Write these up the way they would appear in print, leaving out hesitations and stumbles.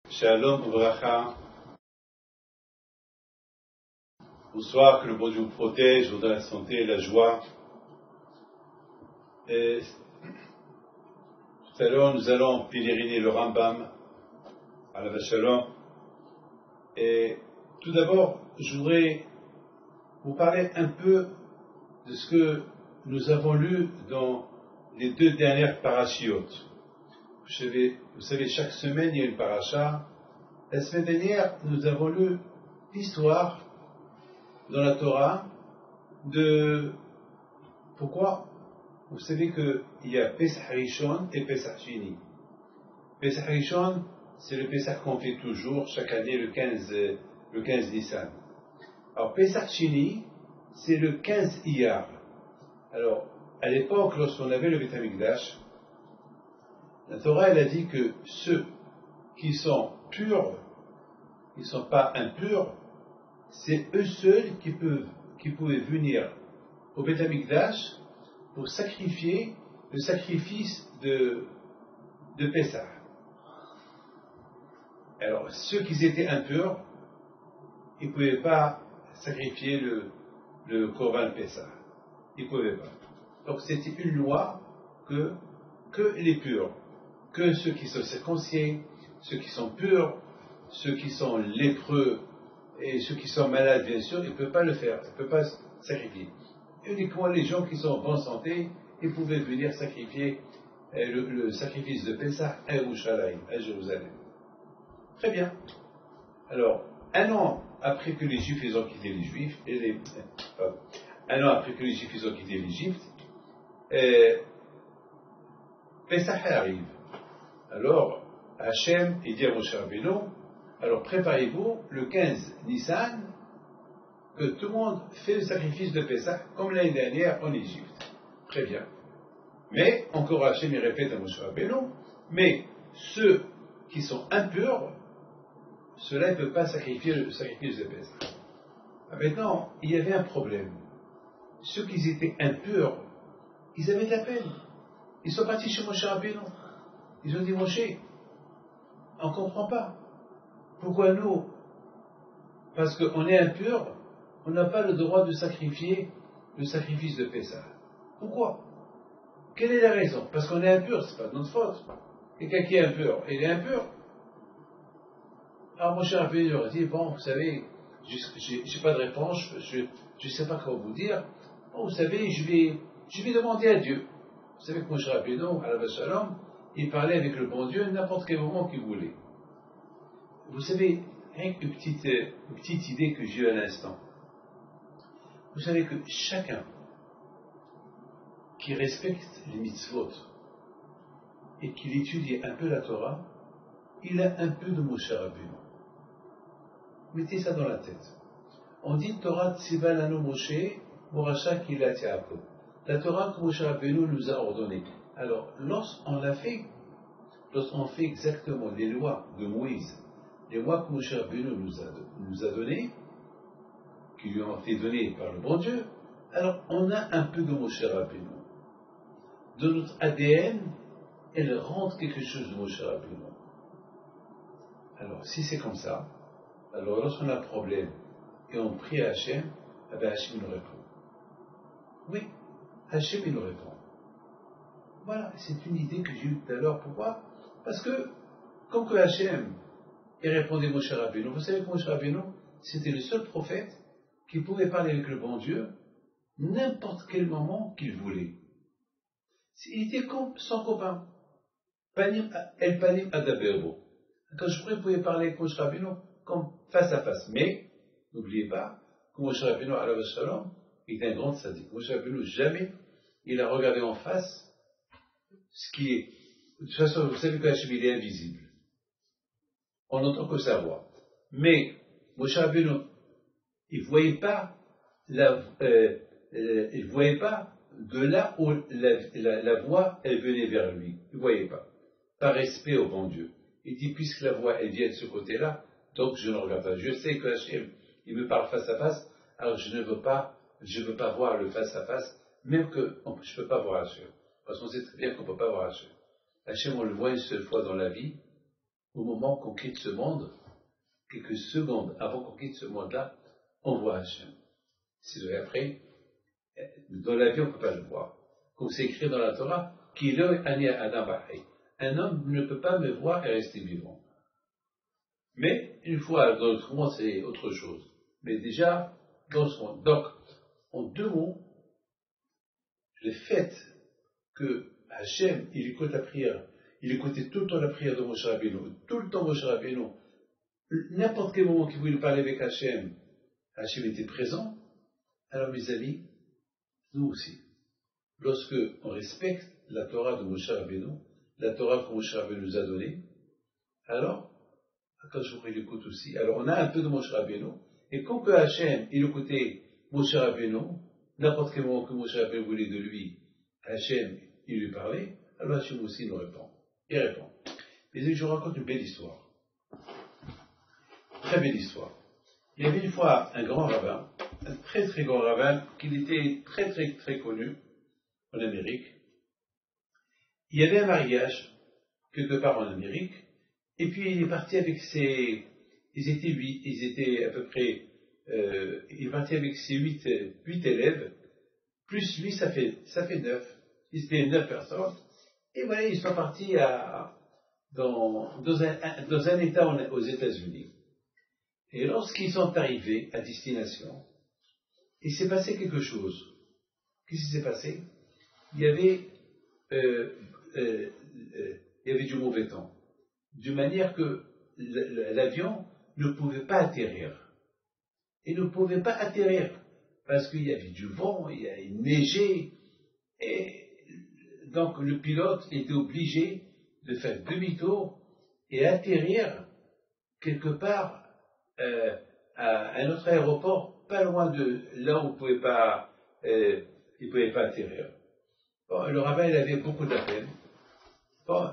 Shalom Ouvracha. Bonsoir, que le bon Dieu vous protège, vous donne la santé et la joie. Et tout à l'heure, nous allons pèleriner le Rambam à la Shalom. Et tout d'abord, je voudrais vous parler un peu de ce que nous avons lu dans les 2 dernières parachiotes. Vous savez, chaque semaine, il y a une paracha. La semaine dernière, nous avons lu l'histoire dans la Torah de pourquoi. Vous savez qu'il y a Pesach Rishon et Pesach Sheni. Pesach Rishon, c'est le Pesach qu'on fait toujours, chaque année, le 15 Nissan. Alors, Pesach Sheni, c'est le 15 Iyar. Alors, à l'époque, lorsqu'on avait le Beit HaMikdash, la Torah, elle a dit que ceux qui sont purs, qui ne sont pas impurs, c'est eux seuls qui pouvaient venir au Beit HaMikdash pour sacrifier le sacrifice de Pessah. Alors, ceux qui étaient impurs, ils ne pouvaient pas sacrifier le Korban Pessah. Ils ne pouvaient pas. Donc, c'était une loi que les purs, que ceux qui sont circoncis, ceux qui sont purs, ceux qui sont lépreux et ceux qui sont malades, bien sûr, ils ne peuvent pas le faire, ils ne peuvent pas sacrifier. Uniquement les gens qui sont en bonne santé, ils pouvaient venir sacrifier le sacrifice de Pessah à Yerushalayim, à Jérusalem. Très bien. Alors, un an après que les Juifs ils ont quitté les Juifs, un an après que les Juifs ils ont quitté l'Égypte, Pessah arrive. Alors, Hachem, il dit à Moshe Rabbeinu, alors préparez-vous le 15 Nissan, que tout le monde fait le sacrifice de Pessah, comme l'année dernière en Égypte. Très bien. Mais, encore Hachem, il répète à Moshe Rabbeinu, mais ceux qui sont impurs, ceux-là ne peuvent pas sacrifier le sacrifice de Pessah. Maintenant, il y avait un problème. Ceux qui étaient impurs, ils avaient de la peine. Ils sont partis chez Moshe Rabbeinu. Ils ont dit, Moshe, on ne comprend pas. Pourquoi nous? Parce qu'on est impur, on n'a pas le droit de sacrifier le sacrifice de Pessah. Pourquoi? Quelle est la raison? Parce qu'on est impur, ce n'est pas de notre faute. Quelqu'un qui est impur, il est impur. Alors Moshe Rabbeinu leur a dit, bon, vous savez, je n'ai pas de réponse, je ne sais pas comment vous dire. Bon, vous savez, je vais demander à Dieu. Vous savez que Moshe Rabbeinu, à la Shalom, il parlait avec le bon Dieu à n'importe quel moment qu'il voulait. Vous savez, une petite idée que j'ai eue à l'instant. Vous savez que chacun qui respecte les mitzvot et qui étudie un peu la Torah, il a un peu de Moshe Rabbeinu. Mettez ça dans la tête. On dit Torah Tziva Lanu Moshe, Moracha Kilat Yaakov. La Torah que Moshe Rabbeinu nous a ordonnée. Alors, lorsqu'on fait exactement les lois de Moïse, les lois que Moshe Rabbeinu nous a données, qui lui ont été données par le bon Dieu, alors on a un peu de Moshe Rabbeinu. De notre ADN, elle rentre quelque chose de Moshe Rabbeinu. Alors, si c'est comme ça, alors lorsqu'on a un problème et on prie à Hachem, eh bien Hachem nous répond. Oui, Hachem nous répond. Voilà, c'est une idée que j'ai eue tout à l'heure. Pourquoi? Parce que, comme que Hachem, il répondait Moshe Rabbeinu, vous savez que Moshe Rabbeinu, c'était le seul prophète qui pouvait parler avec le bon Dieu n'importe quel moment qu'il voulait. Il était comme son copain. El Panim Adaberbo. Quand je pouvais parler avec Moshe Rabbeinu comme face à face. Mais, n'oubliez pas que Moshe Rabbeinu, alav shalom, était un grand sadique. Moshe Rabbeinu, jamais il a regardé en face ce qui est. De toute façon, vous savez que Hachem, il est invisible. On n'entend que sa voix. Mais, Moshe Rabbeinu, il ne voyait pas de là où la voix, elle venait vers lui. Il ne voyait pas. Par respect au bon Dieu. Il dit, puisque la voix, elle vient de ce côté-là, donc je ne regarde pas. Je sais que Hachem, il me parle face à face, alors je ne veux pas voir le face à face, même que je ne peux pas voir Hachem. Parce qu'on sait très bien qu'on ne peut pas voir Hachem. Hachem, on le voit une seule fois dans la vie, au moment qu'on quitte ce monde, quelques secondes avant qu'on quitte ce monde-là, on voit Hachem. Sinon, après, dans la vie, on ne peut pas le voir. Comme c'est écrit dans la Torah, un homme ne peut pas me voir et rester vivant. Mais, une fois dans notre monde, c'est autre chose. Mais déjà, dans ce monde. Donc, en deux mots, le fait que Hachem, il écoute la prière, il écoutait tout le temps la prière de Moshe Rabbeinu, tout le temps Moshe Rabbeinu, n'importe quel moment qu'il voulait parler avec Hachem, Hachem était présent. Alors mes amis, nous aussi, lorsque on respecte la Torah de Moshe Rabbeinu, la Torah que Moshe Rabbeinu nous a donnée, alors, quand je il écoute aussi, alors on a un peu de Moshe Rabbeinu, et comme que Hachem, il écoutait Moshe Rabbeinu, n'importe quel moment que Moshe Rabbeinu voulait de lui, Hachem, il lui parlait, alors Hachem aussi nous répond. Il répond. Mais je vous raconte une belle histoire. Très belle histoire. Il y avait une fois un grand rabbin, un très très grand rabbin, qui était très très très connu en Amérique. Il y avait un mariage, quelque part en Amérique, et puis il est parti avec ses... Ils étaient 8, ils étaient à peu près... il est parti avec ses 8 élèves, plus lui, ça fait 9. Ils étaient 9 personnes. Et voilà, ils sont partis dans un État aux États-Unis. Et lorsqu'ils sont arrivés à destination, il s'est passé quelque chose. Qu'est-ce qui s'est passé? Il y avait du mauvais temps. De manière que l'avion ne pouvait pas atterrir. Il ne pouvait pas atterrir parce qu'il y avait du vent, il neigeait. Et donc le pilote était obligé de faire demi-tour et atterrir quelque part à un autre aéroport, pas loin de là où il ne pouvait pas atterrir. Bon, le rabbin, il avait beaucoup de la peine. Bon,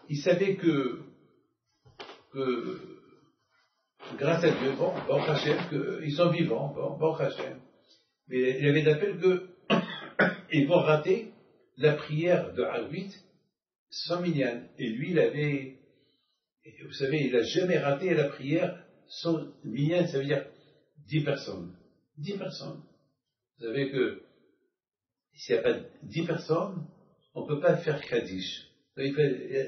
il savait que grâce à Dieu, bon Hachem, qu'ils sont vivants, bon Hachem. Mais il avait de la peine qu'ils vont rater la prière de Harvit sans minyan. Et lui, vous savez, il n'a jamais raté la prière sans minyan, ça veut dire 10 personnes. 10 personnes. Vous savez que s'il n'y a pas 10 personnes, on ne peut pas faire Kaddish. C'est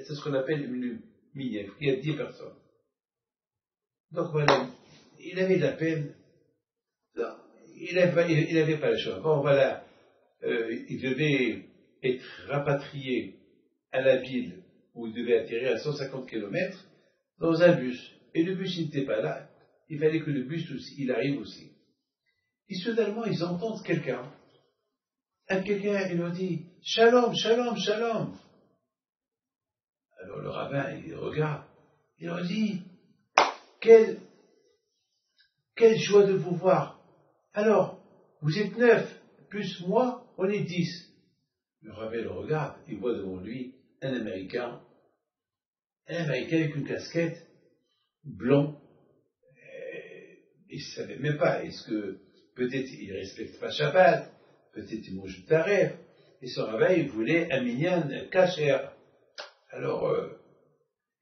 ce qu'on appelle une minyan. Il y a 10 personnes. Donc voilà, il avait de la peine. Non, il n'avait pas le choix. Bon, voilà, il devait être rapatrié à la ville où il devait atterrir à 150 km dans un bus. Et le bus, il n'était pas là. Il fallait que le bus aussi, il arrive aussi. Et soudainement, ils entendent quelqu'un. Quelqu'un, il leur dit « Shalom, shalom, shalom ». Alors le rabbin, il regarde. Il leur dit « Quelle joie de vous voir. Alors, vous êtes 9, plus moi, on est 10. » Le rabbin le regarde, il voit devant lui un Américain avec une casquette, blond. Il ne savait même pas, est-ce que peut-être il ne respecte pas Shabbat, peut-être il mange taref, et son rabbin, il voulait un minyan kasher. Alors,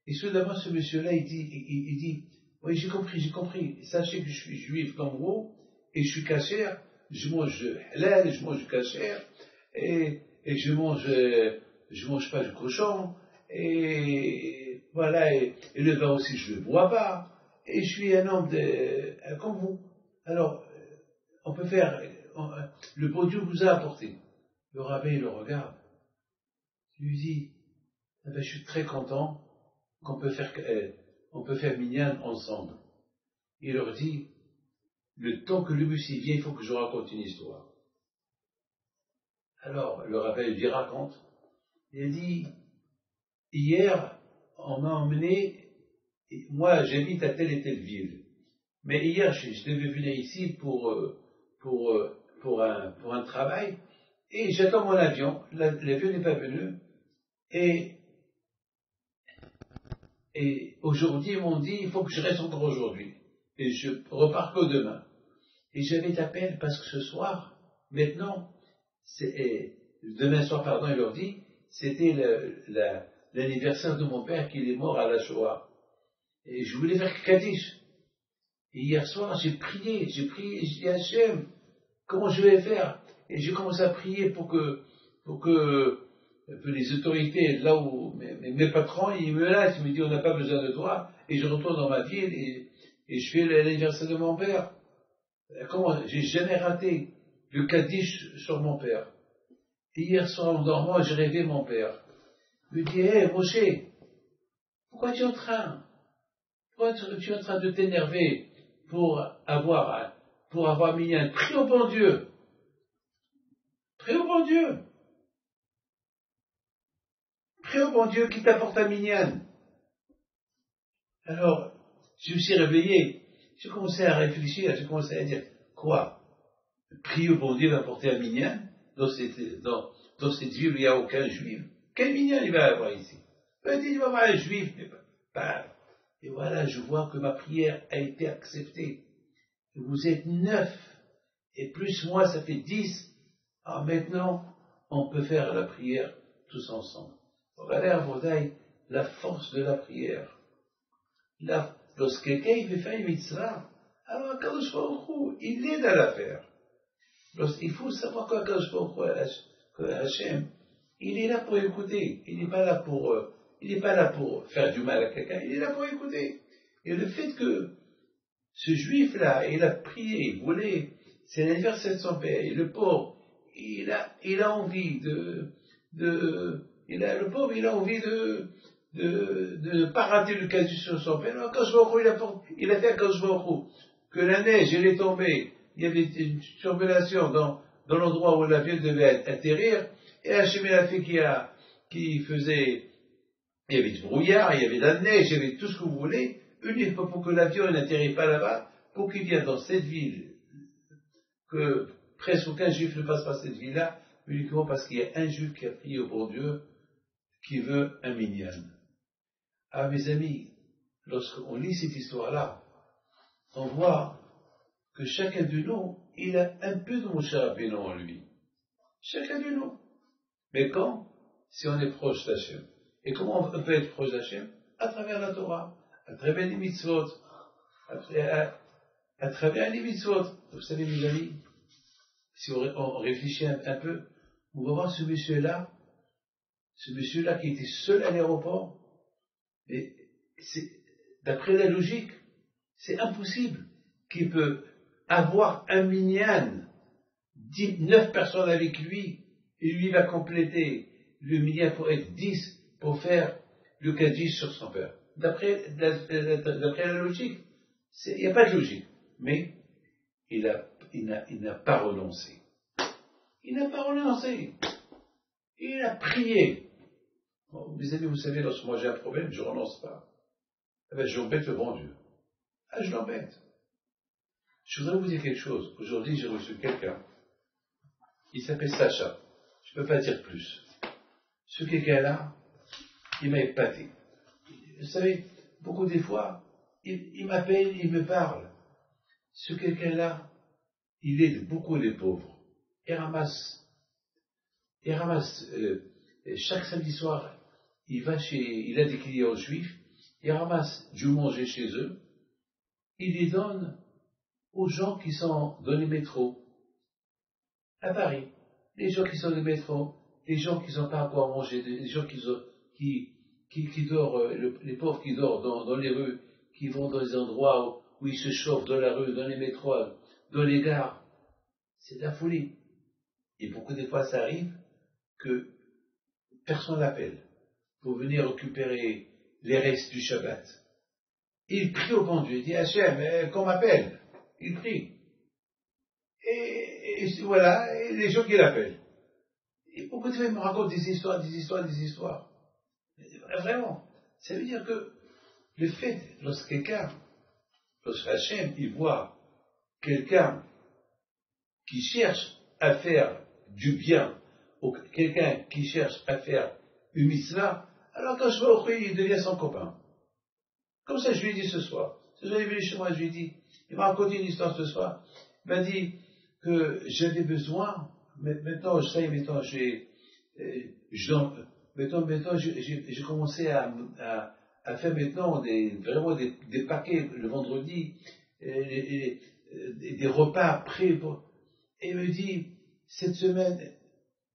et soudainement, ce monsieur-là, il dit, oui, j'ai compris, sachez que je suis juif comme vous, et je suis kasher, je mange halal, je mange kasher, et je mange pas du cochon, et voilà, et le vin aussi, je ne le bois pas, et je suis un homme comme vous. Alors, on peut faire, le bon Dieu vous a apporté. Le rabbin, il le regarde, il lui dit, eh ben, je suis très content qu'on peut faire minyan ensemble. Il leur dit, le temps que le bus y vient, il faut que je raconte une histoire. Alors, le rabbin lui raconte. Il a dit, hier, on m'a emmené, moi j'habite à telle et telle ville, mais hier je devais venir ici pour un travail, et j'attends mon avion, l'avion n'est pas venu, et aujourd'hui ils m'ont dit, il faut que je reste encore aujourd'hui, et je repars que demain. Et j'avais de la peine parce que ce soir, maintenant, demain soir, pardon, il leur dit, c'était la l'anniversaire de mon père qui est mort à la Shoah. Et je voulais faire Kaddish. Et hier soir, j'ai prié, j'ai dit Hachem, comment je vais faire? Et j'ai commencé à prier pour que les autorités, là où mes patrons, ils me laissent, ils me disent on n'a pas besoin de toi, et je retourne dans ma ville et je fais l'anniversaire de mon père. Comment? J'ai jamais raté le Kaddish sur mon père. Et hier soir, en dormant, j'ai rêvé mon père. Il me dit, hé, Moshe, pourquoi tu es en train de t'énerver pour avoir minyan? Prie au bon Dieu. Prie au bon Dieu. Prie au bon Dieu qui t'apporte un minyan. Alors, je me suis réveillé. J'ai commencé à réfléchir, j'ai commencé à dire, quoi? Prier au bon Dieu va apporter un minyan dans cette ville où il n'y a aucun juif. Quel minyan il va avoir ici? Peut-être il va avoir un juif, mais pas. Et voilà, je vois que ma prière a été acceptée. Vous êtes 9, et plus moi, ça fait 10. Alors maintenant, on peut faire la prière tous ensemble. Regardez, la force de la prière. Lorsque quelqu'un il veut faire une mitzvah, alors Kadosh Baruch Hu, il l'aide à la faire. Il faut savoir que Kadosh Baruch Hu, Hachem, il est là pour écouter. Il n'est pas là pour faire du mal à quelqu'un. Il est là pour écouter. Et le fait que ce juif-là, il a prié, il voulait, c'est l'anniversaire de son père, et le pauvre, il a envie le pauvre, il a envie de ne pas rater le casus sur son père. Alors, Kadosh Baruch Hu, il a fait à Kadosh Baruch Hu que la neige, elle est tombée, il y avait une survelation dans l'endroit où l'avion devait atterrir, et Hachem il a fait il y avait du brouillard, il y avait de la neige, il y avait tout ce que vous voulez, uniquement pour que l'avion n'atterrit pas là-bas, pour qu'il vienne dans cette ville, que presque aucun juif ne passe par cette ville-là, uniquement parce qu'il y a un juif qui a prié au bon Dieu, qui veut un minyan. Ah, mes amis, lorsqu'on lit cette histoire-là, on voit que chacun de nous, il a un peu de Moshe Rabbeinu en lui. Chacun de nous. Mais quand? Si on est proche d'Hachem. Et comment on peut être proche d'Hachem? À travers la Torah, à travers les mitzvot, à travers les mitzvot. Vous savez, mes amis, si on réfléchit un peu, on va voir ce monsieur-là qui était seul à l'aéroport, mais d'après la logique, c'est impossible qu'il peut avoir un minyan, 9 personnes avec lui, et lui va compléter le minyan pour être 10 pour faire le Kaddish sur son père. D'après la logique, il n'y a pas de logique. Mais il n'a pas renoncé. Il n'a pas renoncé. Il a prié. Bon, mes amis, vous savez, lorsque moi j'ai un problème, je ne renonce pas. Eh bien, j'embête le bon Dieu. Ah, je l'embête. Je voudrais vous dire quelque chose. Aujourd'hui, j'ai reçu quelqu'un. Il s'appelle Sacha. Je ne peux pas dire plus. Ce quelqu'un-là, il m'a épaté. Vous savez, beaucoup des fois, il m'appelle, il me parle. Ce quelqu'un-là, il aide beaucoup les pauvres. Il ramasse chaque samedi soir, il a des clients juifs, il ramasse du manger chez eux, il les donne aux gens qui sont dans les métros, à Paris. Les gens qui sont dans les métros, les gens qui n'ont pas à quoi manger, les gens qui dorment, les pauvres qui dorment dans les rues, qui vont dans les endroits où ils se chauffent, dans la rue, dans les métros, dans les gares. C'est de la folie. Et beaucoup de fois, ça arrive que personne n'appelle pour venir récupérer les restes du Shabbat. Il prie au bon Dieu, il dit Hachem, qu'on m'appelle. Il prie. Et voilà, et les gens qui l'appellent. Et beaucoup de fois, ils me racontent des histoires. Vraiment. Ça veut dire que le fait, lorsque Hachem, il voit quelqu'un qui cherche à faire du bien, ou quelqu'un qui cherche à faire une mitzvah, alors quand je vois au il devient son copain. Comme ça, je lui ai dit ce soir. Ce soir, il est venu chez moi, je lui ai dit, il m'a raconté une histoire ce soir. Il m'a dit que j'avais besoin, maintenant, maintenant, j'ai commencé à faire maintenant vraiment des paquets le vendredi, des repas prêts. Et il me dit, cette semaine,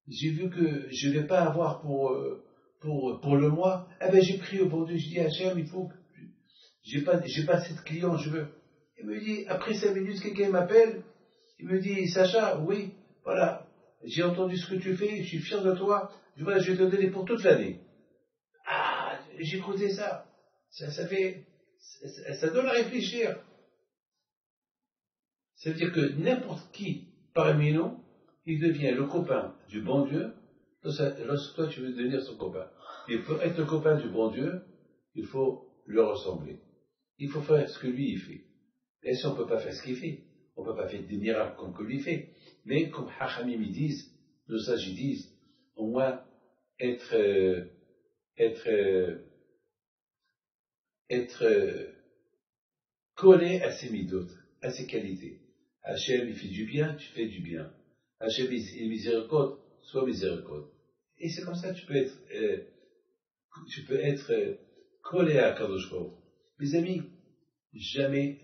j'ai vu que je ne vais pas avoir pour le mois. Eh ben, j'ai pris au bon Dieu, je dis à Hachem, il faut que, j'ai pas assez de clients, je veux. Il me dit, après 5 minutes, quelqu'un m'appelle, il me dit, Sacha, oui, voilà, j'ai entendu ce que tu fais, je suis fier de toi, je vais te donner pour toute l'année. Ah, j'ai écouté ça. Ça donne à réfléchir. Ça veut dire que n'importe qui parmi nous, il devient le copain du bon Dieu, lorsque toi tu veux devenir son copain. Il faut être le copain du bon Dieu, il faut lui ressembler. Il faut faire ce que lui il fait. Et si on ne peut pas faire ce qu'il fait, on ne peut pas faire des miracles comme que lui fait. Mais comme Hachamim ils disent, nos sages ils disent, au moins être collé à ses midotes, à ses qualités. Hachem, il fait du bien, tu fais du bien. Hachem, il est miséricorde, sois miséricorde. Et c'est comme ça que tu peux être collé à Kadosh Baruch Hu. Mes amis, jamais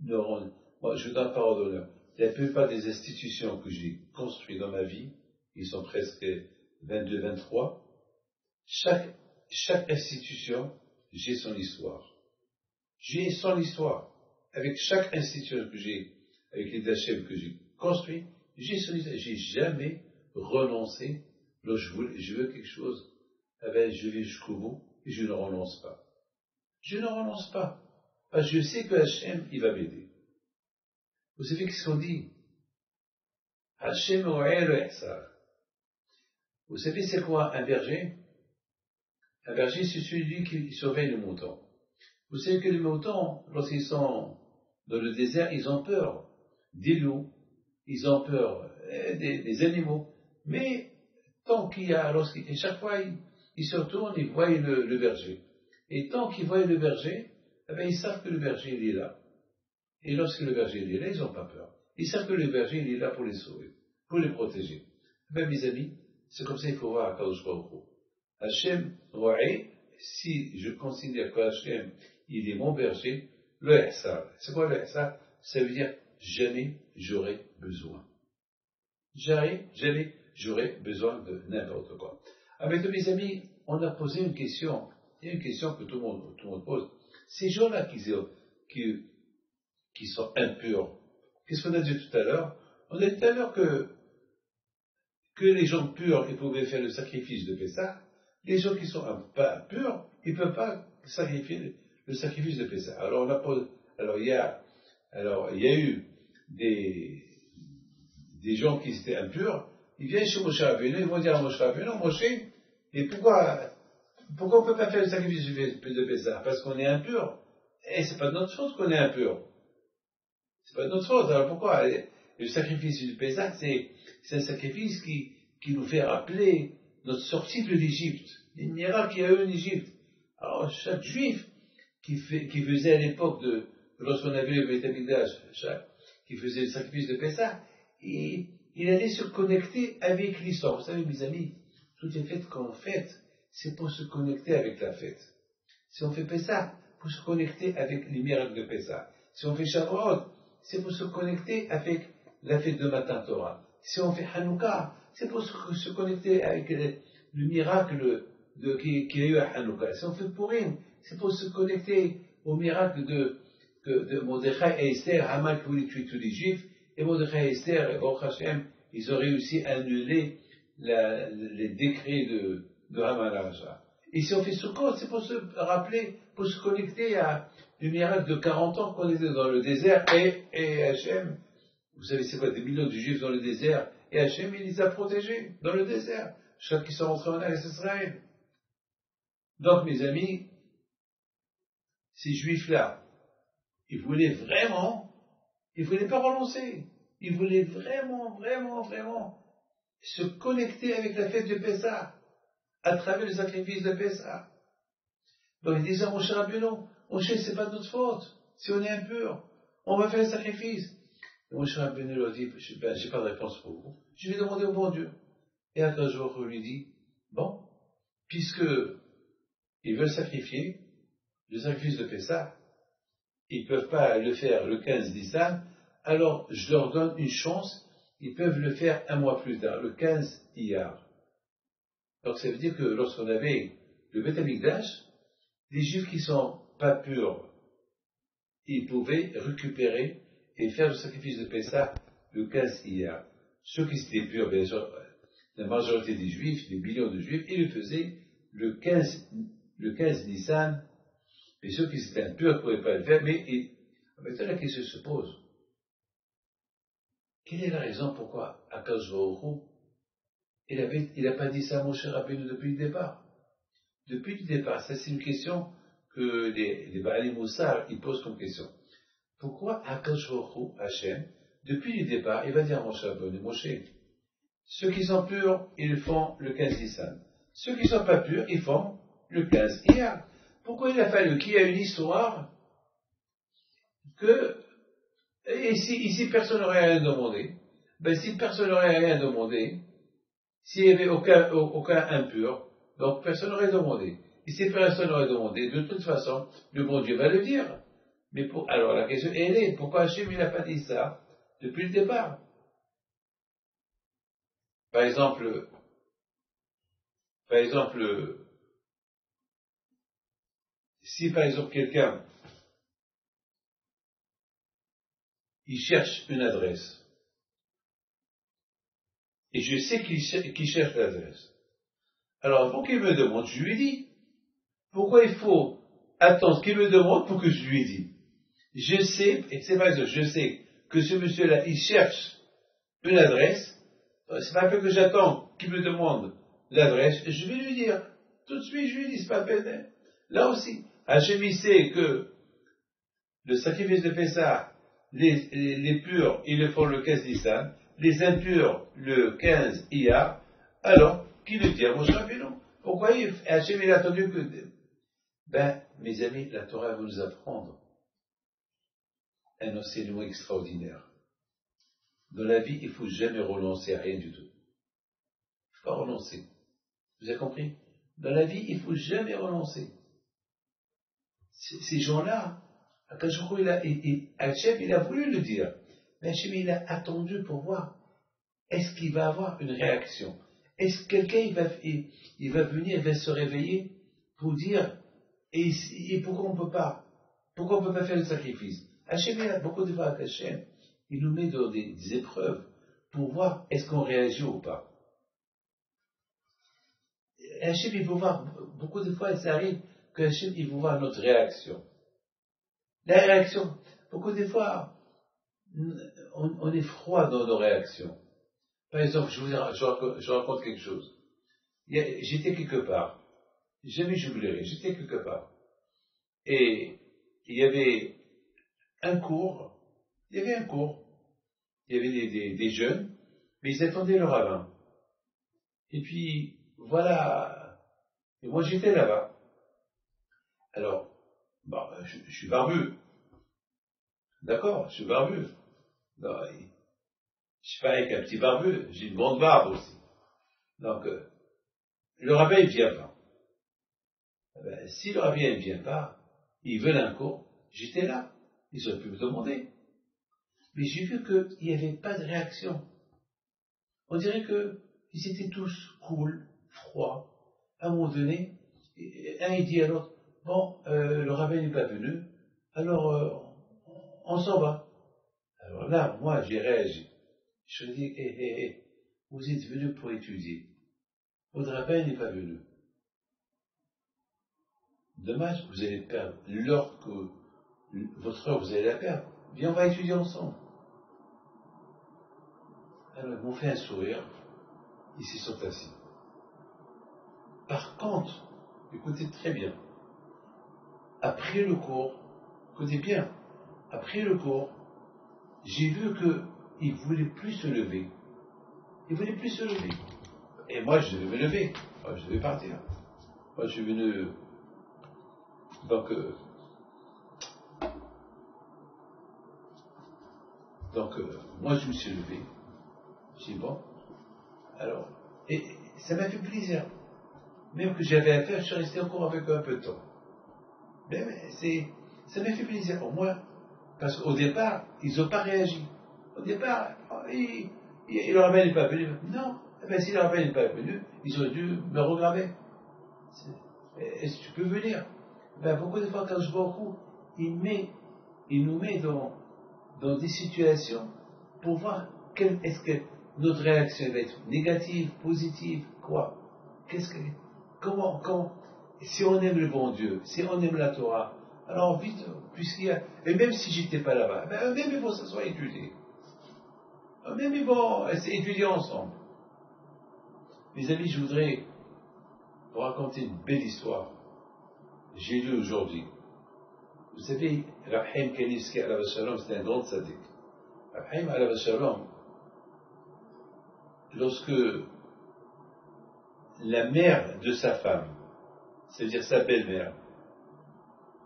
ne rendre. Moi, je donne parole d'honneur. La plupart des institutions que j'ai construites dans ma vie, ils sont presque 22, 23. Chaque institution, j'ai son histoire. J'ai son histoire. Avec chaque institution que j'ai, avec les Hachem que j'ai construit, j'ai son histoire. J'ai jamais renoncé. Lorsque je veux quelque chose, eh ben, je vais jusqu'au bout et je ne renonce pas. Je ne renonce pas. Parce que je sais que Hachem, il va m'aider. Vous savez qu'est-ce qu'on dit? Hachem o'el le ihsar. Vous savez c'est quoi un berger? Un berger, c'est celui qui surveille le mouton. Vous savez que les moutons, lorsqu'ils sont dans le désert, ils ont peur des loups, ils ont peur des animaux. Mais tant qu'il y a, et chaque fois, ils se retournent, ils voient le berger. Et tant qu'ils voient le berger, eh bien, ils savent que le berger il est là. Et lorsque le berger il est là, ils n'ont pas peur. Ils savent que le berger il est là pour les sauver, pour les protéger. Eh bien, mes amis, c'est comme ça qu'il faut voir à Kadosh Baruch Hu. Hachem Ro'é, si je considère que Hachem il est mon berger, le ihsar. C'est quoi le ihsar? Ça veut dire jamais j'aurai besoin. Jamais j'aurai besoin de n'importe quoi. Avec mes amis, on a posé une question. Il y a une question que tout le monde pose. Ces gens-là qui sont impurs, qu'est-ce qu'on a dit tout à l'heure? On a dit tout à l'heure que les gens purs, ils pouvaient faire le sacrifice de Pessah. Les gens qui sont pas purs, ils ne peuvent pas sacrifier le sacrifice de Pessah. Alors il y a eu des gens qui étaient impurs, ils viennent chez Moshe Rabbeinu, ils vont dire à Moshe Rabbeinu, Moshe, et pourquoi on ne peut pas faire le sacrifice de Pessah? Parce qu'on est impur. Et c'est pas de notre faute qu'on est impur. C'est pas de notre faute. Alors pourquoi? Le sacrifice du Pessah, c'est un sacrifice qui nous fait rappeler notre sortie de l'Égypte, les miracles qu'il y a eu en Égypte. Alors chaque juif qui faisait à l'époque lorsqu'on avait le Beit Hamikdash, qui faisait le sacrifice de Pessah, il allait se connecter avec l'histoire. Vous savez, mes amis, toutes les fêtes qu'on fête, c'est pour se connecter avec la fête. Si on fait Pessah, pour se connecter avec les miracles de Pessah. Si on fait Shavuot, c'est pour se connecter avec la fête de Matan Torah. Si on fait Hanouka, c'est pour se connecter avec le miracle qu'il y a eu à Hanouka. Si on fait Purim, c'est pour se connecter au miracle de Mordechai et Esther, Haman qui voulait tuer tous les Juifs, et Mordechai et Esther, et Baruch Hashem, ils ont réussi à annuler les décrets de Haman al-Raja. Et si on fait Sukkot, c'est pour se rappeler, pour se connecter à le miracle de 40 ans qu'on était dans le désert, et Hachem, vous savez c'est quoi, des millions de Juifs dans le désert, et Hachem, il les a protégés dans le désert, chaque qui sont rentrés en Israël. Donc, mes amis, ces Juifs-là, ils voulaient pas renoncer, ils voulaient vraiment se connecter avec la fête de Pessah, à travers le sacrifice de Pessah. Donc il disait à Moshe Rabbeinu, Moshe, c'est pas de notre faute, si on est impur, on va faire le sacrifice. Et Moshe Rabbeinu lui a dit, j'ai pas de réponse pour vous, je vais demander au bon Dieu. Et un jour, il lui dit, bon, puisque ils veulent sacrifier le sacrifice de Pessah, ils ne peuvent pas le faire le 15 Nissan, alors je leur donne une chance, ils peuvent le faire un mois plus tard, le 15 Iyar. Donc ça veut dire que lorsqu'on avait le Beth Amikdash, les Juifs qui ne sont pas purs, ils pouvaient récupérer et faire le sacrifice de Pessah le 15 Iyar. Ceux qui étaient purs, bien sûr, la majorité des Juifs, des millions de Juifs, ils le faisaient le 15 Nissan, et ceux qui étaient impurs ne pouvaient pas le faire, mais maintenant la question se pose. Quelle est la raison pourquoi Akadosh Baruch Hu, il n'a pas dit ça à Moshe Rabbeinu depuis le départ? Depuis le départ, ça c'est une question que les Baalei Moussar, ils posent comme question. Pourquoi Akadosh Baruch Hu, Hachem, depuis le départ, il va dire à Moshe Rabbeinu, Moshe, ceux qui sont purs, ils font le 15 Nissan. Ceux qui ne sont pas purs, ils font le 15 Iyar. Pourquoi il a fallu qu'il y ait une histoire que, et si personne n'aurait rien demandé, ben si personne n'aurait rien demandé, s'il n'y avait aucun impur, donc personne n'aurait demandé. Et si personne n'aurait demandé, de toute façon, le bon Dieu va le dire. Mais alors la question est, pourquoi Hachem il n'a pas dit ça depuis le départ? Par exemple, si par exemple quelqu'un, il cherche une adresse, et je sais qu'il cherche l'adresse, alors avant qu'il me demande, je lui dis, pourquoi il faut attendre qu'il me demande pour que je lui dise? Je sais, et c'est pas ça, je sais que ce monsieur-là, il cherche une adresse, c'est pas que j'attends qu'il me demande l'adresse, je vais lui dire, tout de suite je lui dis, c'est pas peine. Là aussi, Hachem il sait que le sacrifice de Pessah, les purs, ils le font le 15 Nissan, les impurs, le 15 Iyar, alors, qui le dit à Moshe Rabbeinu? Pourquoi Hachem il a attendu que... Ben, mes amis, la Torah va nous apprendre un enseignement extraordinaire. Dans la vie, il ne faut jamais renoncer à rien du tout. Il ne faut pas renoncer. Vous avez compris? Dans la vie, il ne faut jamais renoncer. Ces gens-là, Hachem, il a voulu le dire. Mais Hachem, il a attendu pour voir. Est-ce qu'il va avoir une réaction? Est-ce que quelqu'un, il va venir, il va se réveiller pour dire, et pourquoi on ne peut pas? Pourquoi on ne peut pas faire le sacrifice? Hachem, il a beaucoup de fois, Hachem, il nous met dans des épreuves pour voir est-ce qu'on réagit ou pas. Hachem, il faut voir, beaucoup de fois, ça arrive que Hachem, il faut voir notre réaction. La réaction, beaucoup de fois, on est froid dans nos réactions. Par exemple, je raconte quelque chose. J'étais quelque part, jamais j'oublierai, j'étais quelque part. Et il y avait un cours, il y avait des jeunes, mais ils attendaient le rabbin. Et puis, voilà, et moi j'étais là-bas. Alors, je suis barbu. D'accord, je suis barbu. Non, je suis pas avec un petit barbu, j'ai une grande barbe aussi. Donc, le rabbin il vient pas. Si le rabbin il vient pas, ils veulent un cours, j'étais là. Ils auraient pu me demander. Mais j'ai vu qu'il n'y avait pas de réaction. On dirait qu'ils étaient tous cool, froids. À un moment donné, un il dit à l'autre, bon, le rabbin n'est pas venu, alors on s'en va. Alors là, moi, j'ai réagi. Je lui ai dit, vous êtes venus pour étudier. Votre rabbin n'est pas venu. Dommage, vous allez perdre l'heure que votre heure, vous allez la perdre. Viens, on va étudier ensemble. Alors, ils m'ont fait un sourire, ils s'y sont assis. Par contre, écoutez très bien, après le cours, écoutez bien, après le cours, j'ai vu qu'ils ne voulaient plus se lever. Ils ne voulaient plus se lever. Et moi, je devais me lever. Moi, je devais partir. Moi, je suis venu... Donc, moi, je me suis levé. J'ai dit, bon, alors, et ça m'a fait plaisir. même que j'avais à faire, je suis resté encore avec eux un peu de temps. Mais ça m'a fait plaisir pour moi, parce qu'au départ, ils n'ont pas réagi. Au départ, le rabbin n'est pas venu. Non, si le rabbin n'est pas venu, ils ont dû me regrammer. Est-ce que tu peux venir? Beaucoup de fois, quand je vois beaucoup, il nous met dans des situations pour voir est-ce que notre réaction va être négative, positive, quoi? Comment, si on aime le bon Dieu, si on aime la Torah, alors vite, puisqu'il y a, et même si j'étais pas là-bas, eux-mêmes ils vont s'asseoir et étudier. Eux-mêmes ils vont étudier ensemble. Mes amis, je voudrais vous raconter une belle histoire. J'ai lu aujourd'hui. Vous savez, Rab Chaim Kanievski alav shalom, c'était un grand tzaddik. Rab Chaim alav shalom, lorsque la mère de sa femme, c'est-à-dire sa belle-mère,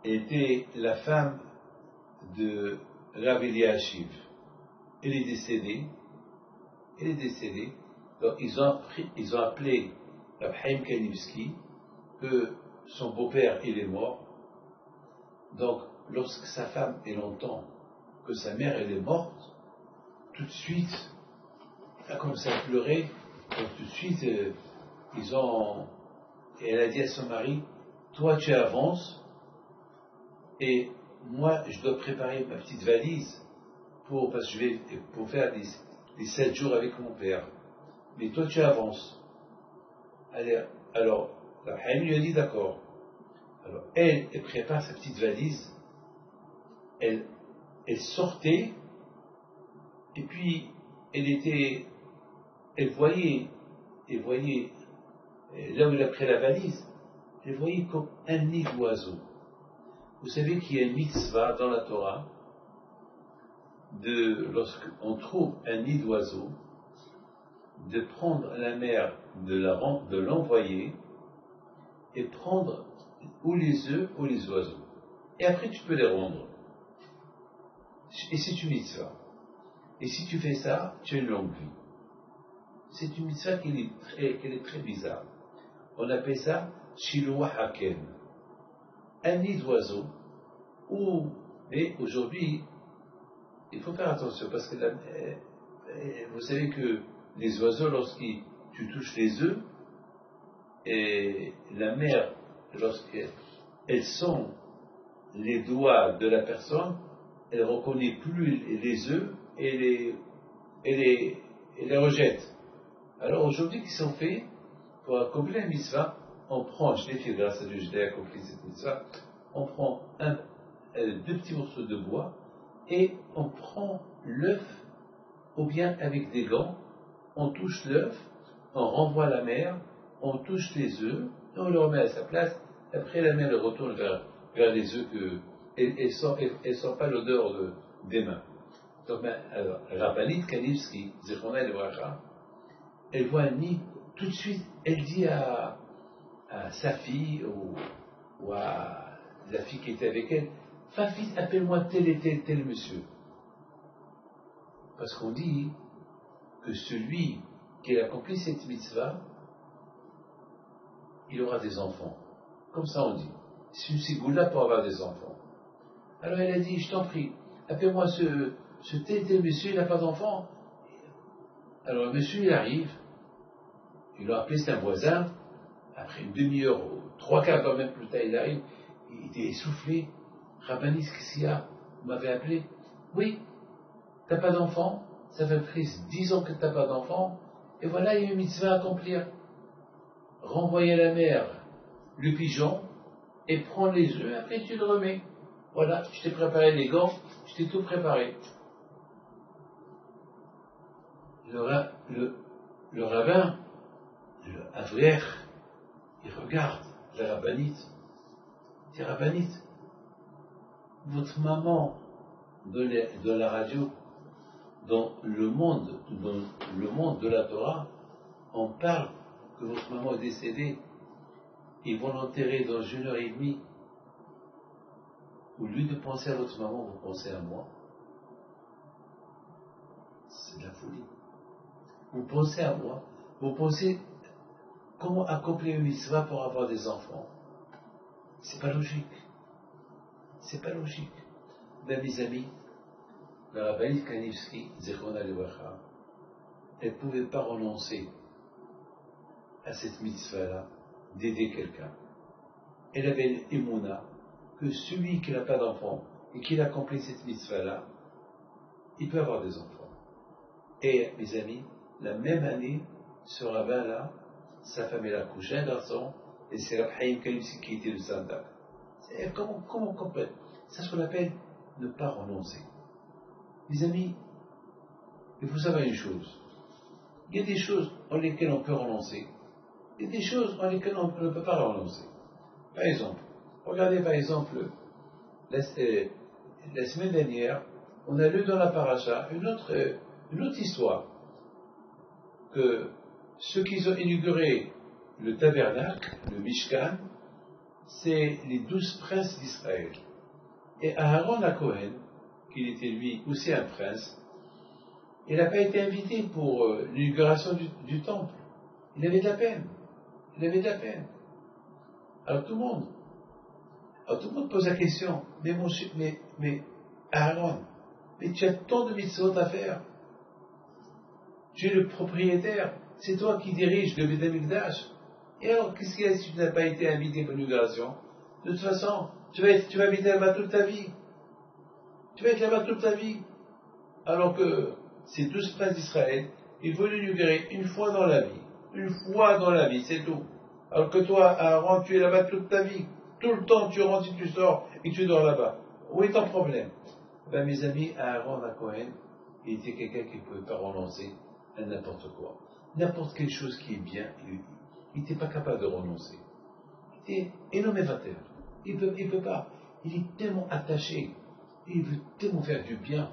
était la femme de Rav Eliashiv, elle est décédée, donc ils ont appelé Rab Chaim Kanievski, que son beau-père il est mort. Donc lorsque sa femme entend que sa mère elle est morte, tout de suite elle a commencé à pleurer. Donc tout de suite elle a dit à son mari, toi tu avances et moi je dois préparer ma petite valise parce que je vais pour faire les 7 jours avec mon père, mais toi tu avances. Alors la Haïm lui a dit d'accord. Alors elle prépare sa petite valise, elle sortait, et puis elle voyait là où elle a pris la valise, elle voyait comme un nid d'oiseau. Vous savez qu'il y a une mitzvah dans la Torah, lorsqu'on trouve un nid d'oiseau, de prendre la mère, de l'envoyer, et prendre ou les œufs ou les oiseaux. Et après tu peux les rendre. Et c'est une mitzvah. Et si tu fais ça, tu as une longue vie. C'est une mitzvah qui est très bizarre. On appelle ça Shiloah Haken. Un nid d'oiseau, mais aujourd'hui, il faut faire attention, parce que vous savez que les oiseaux, tu touches les œufs, et la mère, lorsqu'elle sent les doigts de la personne, elle ne reconnaît plus les œufs et les rejette. Alors aujourd'hui, qu'est-ce qu'on fait? Pour accomplir la mitzvah, on prend, je l'ai fait grâce à Dieu, je l'ai accompli cette mitzvah, on prend 2 petits morceaux de bois et on prend l'œuf, ou bien avec des gants, on touche l'œuf, on renvoie la mère, on touche les œufs, et on le remet à sa place. Après, la mère le retourne vers les œufs et sent pas l'odeur des mains. Donc, alors, Rabbanit Kanievski, Zichronah Livracha, elle voit un nid, tout de suite, elle dit à sa fille ou à la fille qui était avec elle, fille, appelle-moi tel et tel monsieur. Parce qu'on dit que celui qui a accompli cette mitzvah, il aura des enfants. Comme ça on dit. C'est une sigoula pour avoir des enfants. Alors elle a dit, je t'en prie, appelle-moi ce tel monsieur, il n'a pas d'enfant. Alors le monsieur, il arrive, il l'a appelé, c'est un voisin, après une demi-heure, 3/4 d'heure même plus tard, il arrive, il était essoufflé. Rabbanis, qu'est-ce qu'il y a? Vous m'avez appelé? Oui, t'as pas d'enfant? Ça fait presque 10 ans que t'as pas d'enfant, et voilà, il y a une mitzvah à accomplir. Renvoyer à la mère le pigeon, et prends les œufs, après tu le remets. Voilà, je t'ai préparé les gants, je t'ai tout préparé. Le rabbin, le Avrier, il regarde la rabbinite. Il dit, rabbinite, votre maman de la radio, dans le monde de la Torah, on parle que votre maman est décédée. Ils vont l'enterrer dans 1h30. Au lieu de penser à votre maman, vous pensez à moi. C'est de la folie. Vous pensez à moi. Vous pensez comment accomplir une mitzvah pour avoir des enfants? C'est pas logique. C'est pas logique. Ben, mes amis, la rabbinite Kanivsky, Zechona Levacha, elle ne pouvait pas renoncer à cette mitzvah-là, d'aider quelqu'un. Elle avait l'émouna que celui qui n'a pas d'enfant et qui accomplit cette mitzvah-là, il peut avoir des enfants. Et, mes amis, la même année, ce rabbin-là, sa femme, elle a couché un garçon, et c'est Rav Chaim Kanivsky qui était le Sandak. Comment comprendre? C'est ce qu'on appelle ne pas renoncer. Mes amis, il faut savoir une chose. Il y a des choses en lesquelles on peut renoncer. Il y a des choses en lesquelles on ne peut pas renoncer. Par exemple, regardez par exemple, la semaine dernière, on a lu dans la paracha une autre histoire, que ceux qui ont inauguré le tabernacle, le Mishkan, c'est les 12 princes d'Israël. Et Aaron à Cohen, qui était lui aussi un prince, il n'a pas été invité pour l'inauguration du temple. Il avait de la peine. Alors tout le monde pose la question, mais Aaron, mais tu as tant de mitzvot à faire. Tu es le propriétaire, c'est toi qui diriges le Beth Amikdash. Et alors, qu'est-ce qu'il y a si tu n'as pas été invité pour l'inauguration? De toute façon, tu vas habiter là-bas toute ta vie. Alors que ces 12 princes d'Israël, il faut l'inaugurer une fois dans la vie, c'est tout. Alors que toi, Aaron, tu es là-bas toute ta vie. Tout le temps, tu rentres et tu sors et tu dors là-bas. Où est ton problème? Ben, mes amis, Aaron à Cohen, il était quelqu'un qui ne pouvait pas renoncer à n'importe quoi. N'importe quelle chose qui est bien, il n'était pas capable de renoncer. Il était énomévateur. Il ne peut pas. Il est tellement attaché. Il veut tellement faire du bien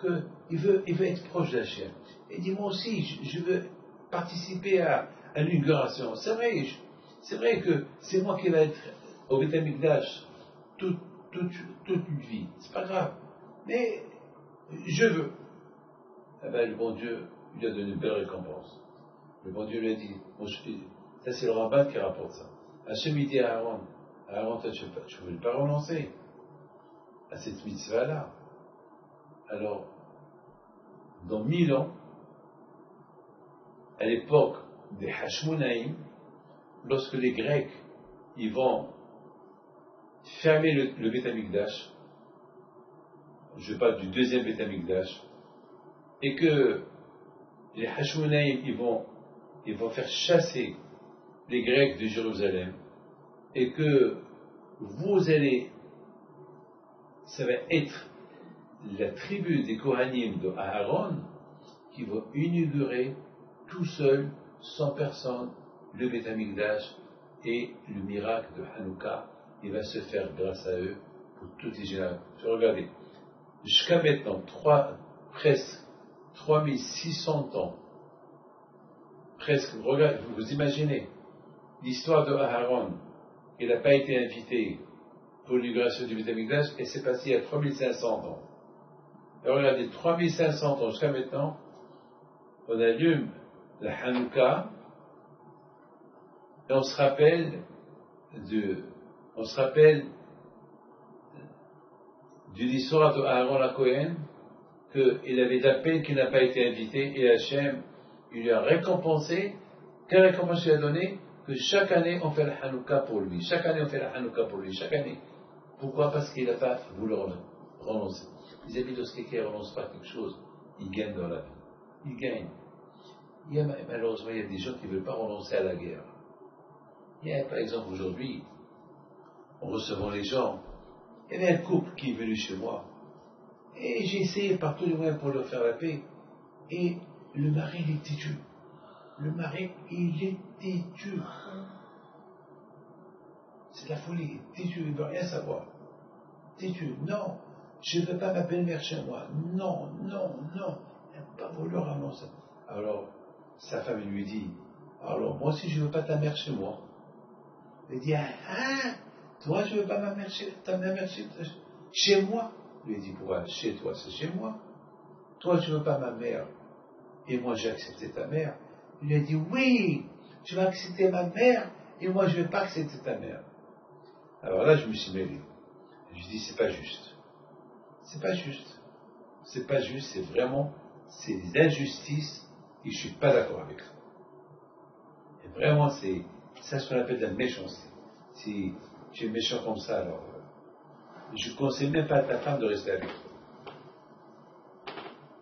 qu'il veut être proche d'Hachem. Il dit, moi aussi, je veux participer à l'inauguration. C'est vrai que c'est moi qui vais être au Beth Amikdash toute une vie. C'est pas grave. Mais je veux. Eh ben, le bon Dieu lui a donné une belle récompense. Le bon Dieu lui a dit, ça c'est le rabbin qui rapporte ça. Hachem dit à Aaron, toi tu ne voulais pas renoncer à cette mitzvah-là. Alors, dans 1000 ans, à l'époque des Hashmonaïm, lorsque les Grecs ils vont fermer le Beth Amikdash, je parle du deuxième Beth Amikdash, et que les Hashmonaïm ils vont faire chasser les Grecs de Jérusalem, et que ça va être la tribu des Kohanim de Aaron qui va inaugurer tout seul, sans personne, le Beth Amikdash, et le miracle de Hanouka, il va se faire grâce à eux pour toutes les générations. Regardez, jusqu'à maintenant, presque 3600 ans, presque, regardez, vous imaginez, l'histoire de Aaron, il n'a pas été invité pour l'inauguration du Beth Amikdash, et c'est passé il y a 3500 ans. Et regardez, 3500 ans jusqu'à maintenant, on allume la Hanouka, et on se rappelle de l'histoire de Aaron à Cohen, qu'il avait de la peine qu'il n'a pas été invité, et Hachem, il lui a récompensé. Quelle récompense il a donné? Que chaque année on fait la Hanouka pour lui. Chaque année. Pourquoi? Parce qu'il n'a pas voulu renoncer. Les amis, lorsque quelqu'un ne renonce pas à quelque chose, il gagne dans la vie. Il gagne. Malheureusement, il y a des gens qui ne veulent pas renoncer à la guerre. Il y a, par exemple, aujourd'hui, en recevant les gens, il y avait un couple qui est venu chez moi. Et j'ai essayé par tous les moyens pour leur faire la paix. Et le mari, il est têtu. C'est la folie. Têtu, il ne veut rien savoir. Têtu, non, je ne veux pas ma belle-mère chez moi. Non. Il n'a pas voulu renoncer. Alors, sa femme lui dit, alors moi aussi je ne veux pas ta mère chez moi. Il dit, toi je ne veux pas ta mère chez moi. Il dit, pourquoi chez toi, c'est chez moi. Toi tu ne veux pas ma mère, et moi j'ai accepté ta mère. Il a dit, oui, tu vas accepter ma mère, et moi je ne vais pas accepter ta mère. Alors là, je me suis mêlé. Je dis, c'est pas juste. C'est pas juste. C'est pas juste, c'est vraiment, c'est des injustices, et je suis pas d'accord avec ça. Et vraiment, c'est ça ce qu'on appelle de la méchanceté. Si tu es méchant comme ça, alors, je ne conseille même pas à ta femme de rester avec toi.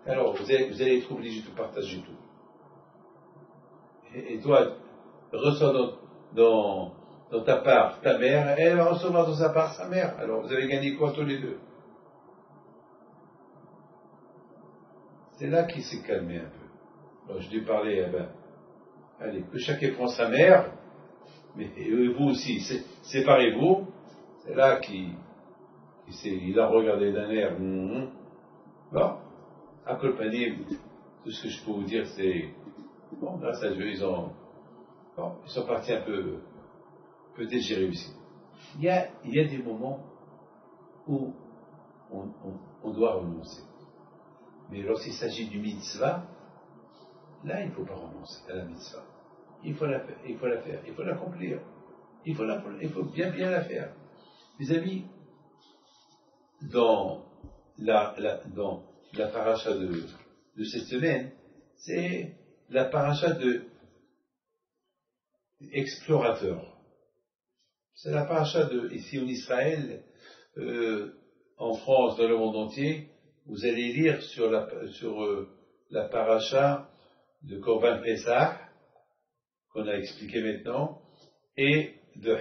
Alors, vous allez être obligé de partager tout. Et toi, reçois dans ta part ta mère, et elle va recevoir dans sa part sa mère. Alors, vous avez gagné quoi tous les deux? C'est là qu'il s'est calmé un peu. Alors, je lui ai parlé, allez, que chacun prend sa mère, mais vous aussi, séparez-vous. C'est là il a regardé d'un air, bon, à Colpani, tout ce que je peux vous dire, c'est, bon, grâce à Dieu, ils sont partis un peu, peut-être j'ai réussi. Il y a des moments où on doit renoncer. Mais lorsqu'il s'agit du mitzvah, là, il ne faut pas renoncer à la mitzvah. Il faut la faire, il faut l'accomplir. Il faut bien la faire. Mes amis, dans la paracha de cette semaine, c'est la paracha de explorateur. C'est la paracha ici en Israël, en France, dans le monde entier. Vous allez lire sur la paracha de Korban Pesach, qu'on a expliqué maintenant, et de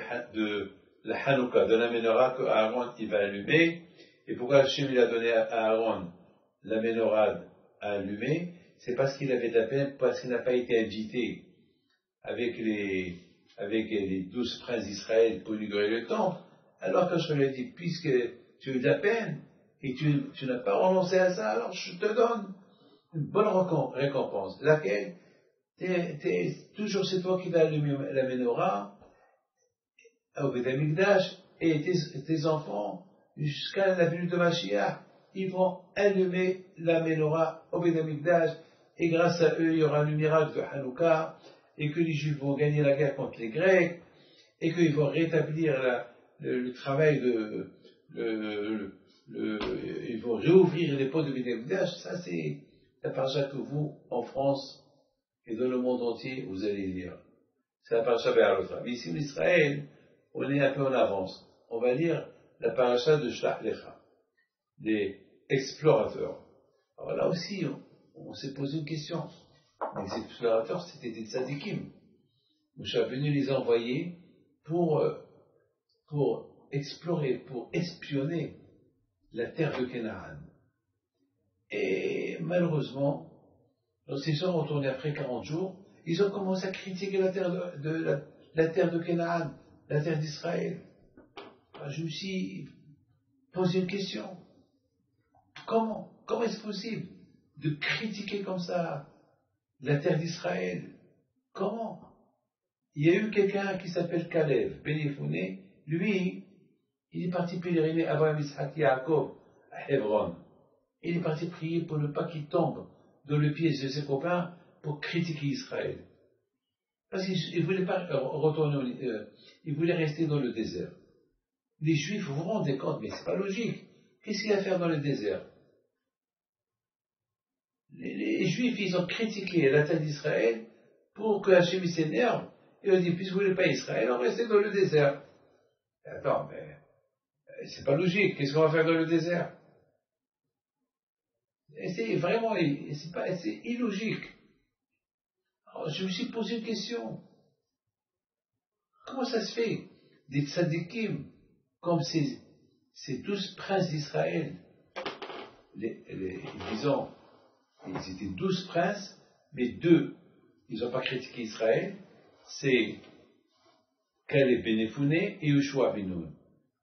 la Hanouka, de la menorah que Aaron il va allumer. Et pourquoi Hachem il a donné à Aaron la menorah à allumer? C'est parce qu'il avait de la peine, parce qu'il n'a pas été invité avec les 12 princes d'Israël pour inaugurer le temple. Alors que je lui ai dit, puisque tu as eu de la peine et tu n'as pas renoncé à ça, alors je te donne une bonne récompense. Laquelle? Toujours c'est toi qui vas allumer la menorah au Beth Amikdash, et tes enfants, jusqu'à la venue de Mashiach, ils vont allumer la menorah au Beth Amikdash, et grâce à eux, il y aura le miracle de Hanouka, et que les Juifs vont gagner la guerre contre les Grecs, et qu'ils vont rétablir le travail ils vont réouvrir les portes de Beth Amikdash. Ça, c'est la paracha que vous, en France, et dans le monde entier, vous allez lire. C'est la paracha Be'alotra. Mais ici en Israël, on est un peu en avance. On va lire la paracha de Shlach Lecha, des explorateurs. Alors là aussi, on s'est posé une question. Les explorateurs, c'était des tzadikim. Moshe est venu les envoyer pour explorer, pour espionner la terre de Canaan. Et malheureusement, lorsqu'ils sont retournés après 40 jours, ils ont commencé à critiquer la terre de Canaan, la terre d'Israël. Alors, je me suis posé une question. Comment est-ce possible de critiquer comme ça la terre d'Israël? Comment? Il y a eu quelqu'un qui s'appelle Kalev, Ben Yefouné, lui, il est parti pèleriner Abraham, Isaac, Yaakov à Hebron. Il est parti prier pour ne pas qu'il tombe dans le piège de ses copains pour critiquer Israël. Parce qu'il ne voulait pas retourner, il voulait rester dans le désert. Les Juifs, vous vous rendez compte, mais c'est pas logique. Qu'est-ce qu'il y a à faire dans le désert? Les Juifs, ils ont critiqué la terre d'Israël pour que Hachem s'énerve. Il a dit, puisque vous ne voulez pas Israël, on va rester dans le désert. Attends, mais c'est pas logique. Qu'est-ce qu'on va faire dans le désert? Et c'est vraiment, c'est illogique. Alors, je me suis posé une question. Comment ça se fait? Des tzadikim, comme ces 12 princes d'Israël, disons, ils étaient 12 princes, mais 2, ils n'ont pas critiqué Israël, c'est Caleb ben Yefouné et Yoshua ben Nun.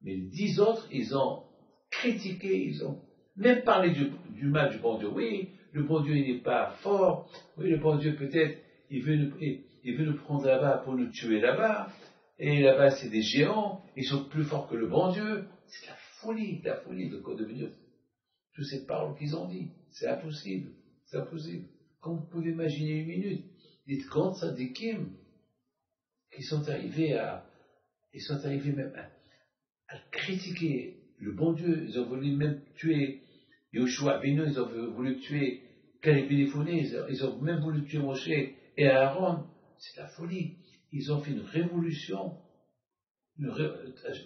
Mais les 10 autres, ils ont critiqué, ils ont même parlé du mal du bon Dieu. Oui, le bon Dieu, il n'est pas fort. Oui, le bon Dieu, peut-être, il veut nous prendre là-bas pour nous tuer là-bas. Et là-bas, c'est des géants. Ils sont plus forts que le bon Dieu. C'est la folie de devenir toutes ces paroles qu'ils ont dit. C'est impossible. C'est impossible. Comme vous pouvez imaginer une minute, dites quand ça dit Kim. qu'ils sont arrivés même à critiquer le bon Dieu. Ils ont voulu même tuer Yoshua Beno, ils ont voulu tuer Caleb Éphoné, ils ont même voulu tuer Moshe et Aaron. C'est la folie. Ils ont fait une révolution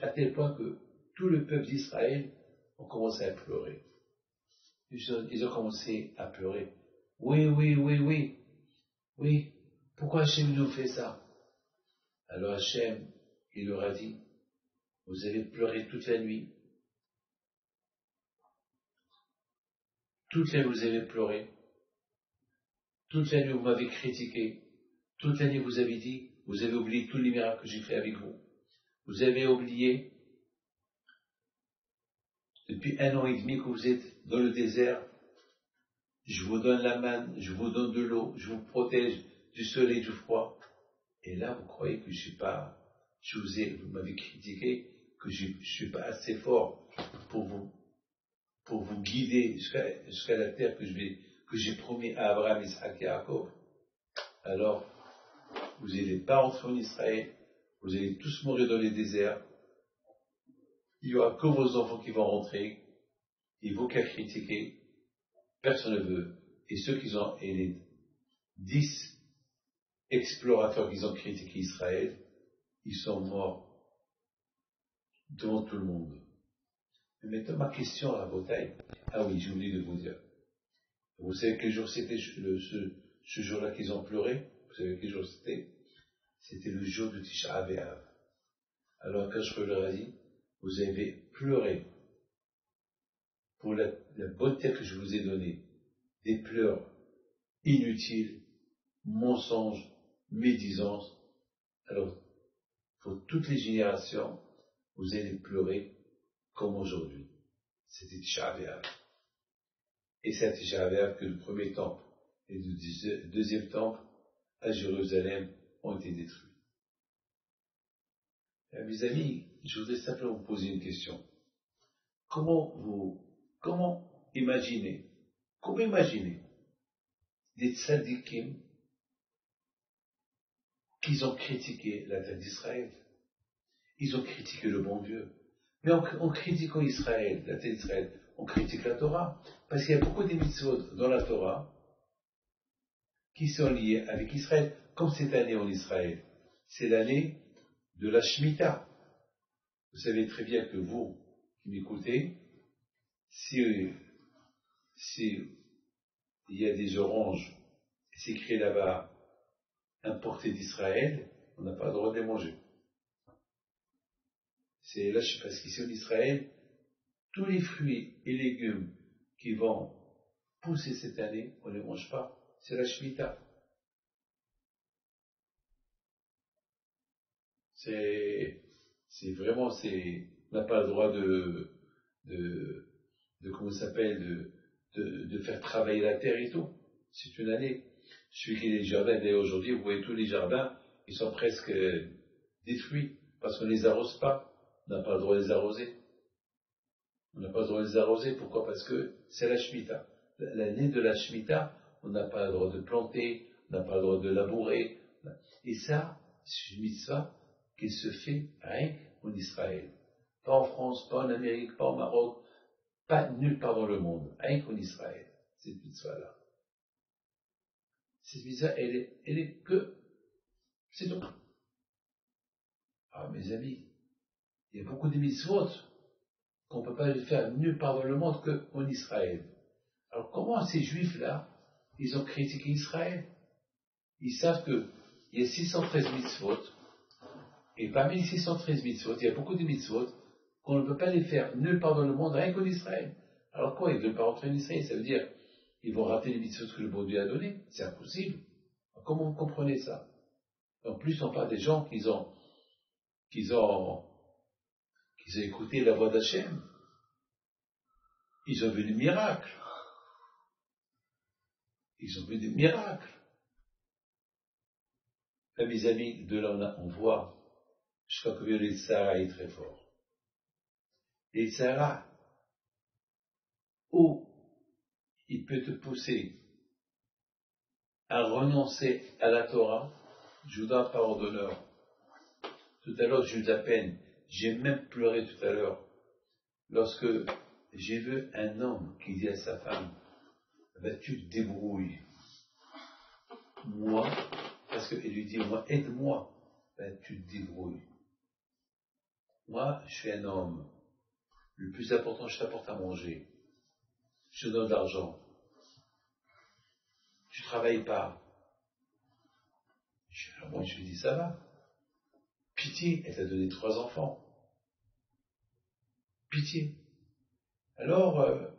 à tel point que tout le peuple d'Israël a commencé à pleurer. Ils ont commencé à pleurer. Oui. Pourquoi Hachem nous fait ça? Alors Hachem, il leur a dit, vous allez pleurer toute la nuit. Toute la nuit, vous avez pleuré. Toute la nuit, vous m'avez critiqué. Toute la nuit, vous avez dit, vous avez oublié tous les miracles que j'ai fait avec vous. Vous avez oublié, depuis 1 an et demi que vous êtes dans le désert, je vous donne la manne, je vous donne de l'eau, je vous protège du soleil et du froid. Et là, vous croyez que vous m'avez critiqué, que je ne suis pas assez fort pour vous guider jusqu'à la terre que j'ai promis à Abraham, Isaac et Jacob. Alors, vous n'allez pas entrer en Israël, vous allez tous mourir dans les déserts. Il n'y aura que vos enfants qui vont rentrer, et vous qui a critiqué, personne ne veut. Et et les 10 explorateurs qui ont critiqué Israël, ils sont morts devant tout le monde. Mais maintenant, ma question à la bataille, oui, j'ai oublié de vous dire. Vous savez quel jour c'était ce jour-là qu'ils ont pleuré? Vous savez quel jour c'était? C'était le jour de Tisha B'Av. Alors quand je leur ai dit, vous avez pleuré pour la bonne terre que je vous ai donnée, des pleurs inutiles, mensonges, médisances. Alors, pour toutes les générations, vous allez pleurer comme aujourd'hui. C'était Tisha B'Av. Et c'est à Tisha B'Av que le premier temple et le deuxième temple à Jérusalem ont été détruits. Mes amis, je voudrais simplement vous poser une question. Comment imaginer des tzadikim qui ont critiqué la terre d'Israël? Ils ont critiqué le bon Dieu. Mais en critiquant Israël, la terre d'Israël, on critique la Torah. Parce qu'il y a beaucoup de mitzvot dans la Torah qui sont liés avec Israël. Comme cette année en Israël, c'est l'année de la Shemitah. Vous savez très bien que vous, qui m'écoutez, si il y a des oranges, c'est écrit là-bas, importées d'Israël, on n'a pas le droit de les manger. C'est là, parce qu'ici en Israël, tous les fruits et légumes qui vont pousser cette année, on ne les mange pas. C'est la Shemitah. C'est vraiment, on n'a pas le droit comment ça s'appelle, de faire travailler la terre et tout. C'est une année. Celui qui est les jardins, d'ailleurs aujourd'hui, vous voyez tous les jardins, ils sont presque détruits, parce qu'on ne les arrose pas. On n'a pas le droit de les arroser. On n'a pas le droit de les arroser. Pourquoi? Parce que c'est la Shemitah. L'année de la Shemitah, on n'a pas le droit de planter, on n'a pas le droit de labourer. Et ça, c'est une mitzvah qui se fait rien qu'en Israël. Pas en France, pas en Amérique, pas au Maroc, pas nulle part dans le monde. Rien qu'en Israël, cette mitzvah-là. Cette mitzvah, elle est que, c'est tout. Ah, mes amis, il y a beaucoup de mitzvot qu'on ne peut pas faire nulle part dans le monde qu'en Israël. Alors comment ces juifs-là, ils ont critiqué Israël? Ils savent qu'il y a 613 mitzvot, et parmi les 613 mitzvot, il y a beaucoup de mitzvot qu'on ne peut pas les faire nulle part dans le monde, rien qu'en Israël. Alors quoi, ils ne veulent pas rentrer en Israël? Ça veut dire, ils vont rater les mitzvot que le bon Dieu a donné? C'est impossible. Alors, comment vous comprenez ça? En plus, on parle des gens qui ont écouté la voix d'Hachem. Ils ont vu des miracles. Ils ont vu des miracles. Là, mes amis, de là, on voit, je crois que le Yitzhara est très fort. Le Yitzhara, où il peut te pousser à renoncer à la Torah, je vous donne parole d'honneur. Tout à l'heure, j'ai eu de la peine. J'ai même pleuré tout à l'heure lorsque j'ai vu un homme qui dit à sa femme, ben, tu te débrouilles. Moi, parce qu'il lui dit, moi, aide-moi. Ben, tu te débrouilles. Moi, je suis un homme. Le plus important, je t'apporte à manger. Je te donne de l'argent. Tu travailles pas. Moi, je lui dis, ça va. Pitié, elle t'a donné 3 enfants. Pitié. Alors,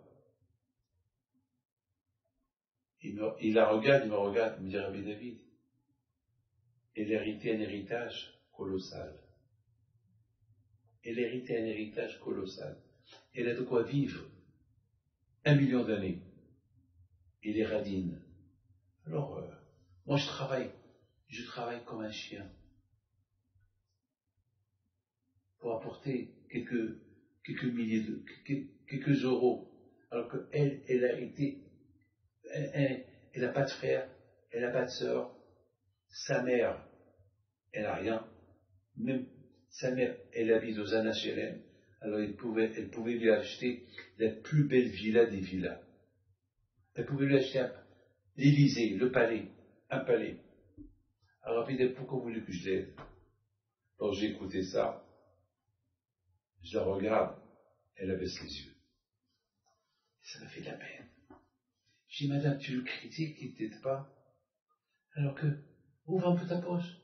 il la regarde, il me regarde, il me dit, Rabbi David, elle héritait un héritage colossal. Elle héritait un héritage colossal. Elle a de quoi vivre 1 million d'années. Elle est radine. Alors, moi je travaille comme un chien pour apporter quelques milliers de, quelques euros. Alors qu'elle, elle a été, elle n'a pas de frère, elle n'a pas de sœur. Sa mère, elle n'a rien. Même sa mère, elle habite aux HLM. Alors elle pouvait lui acheter la plus belle villa des villas. Elle pouvait lui acheter l'Élysée, le palais, un palais. Alors il dit, pourquoi vous voulez que je l'aide? Alors j'ai écouté ça, je la regarde, elle abaisse les yeux. Ça m'a fait de la peine. J'ai dit, madame, tu le critiques, il ne t'aide pas, alors que, ouvre un peu ta poche.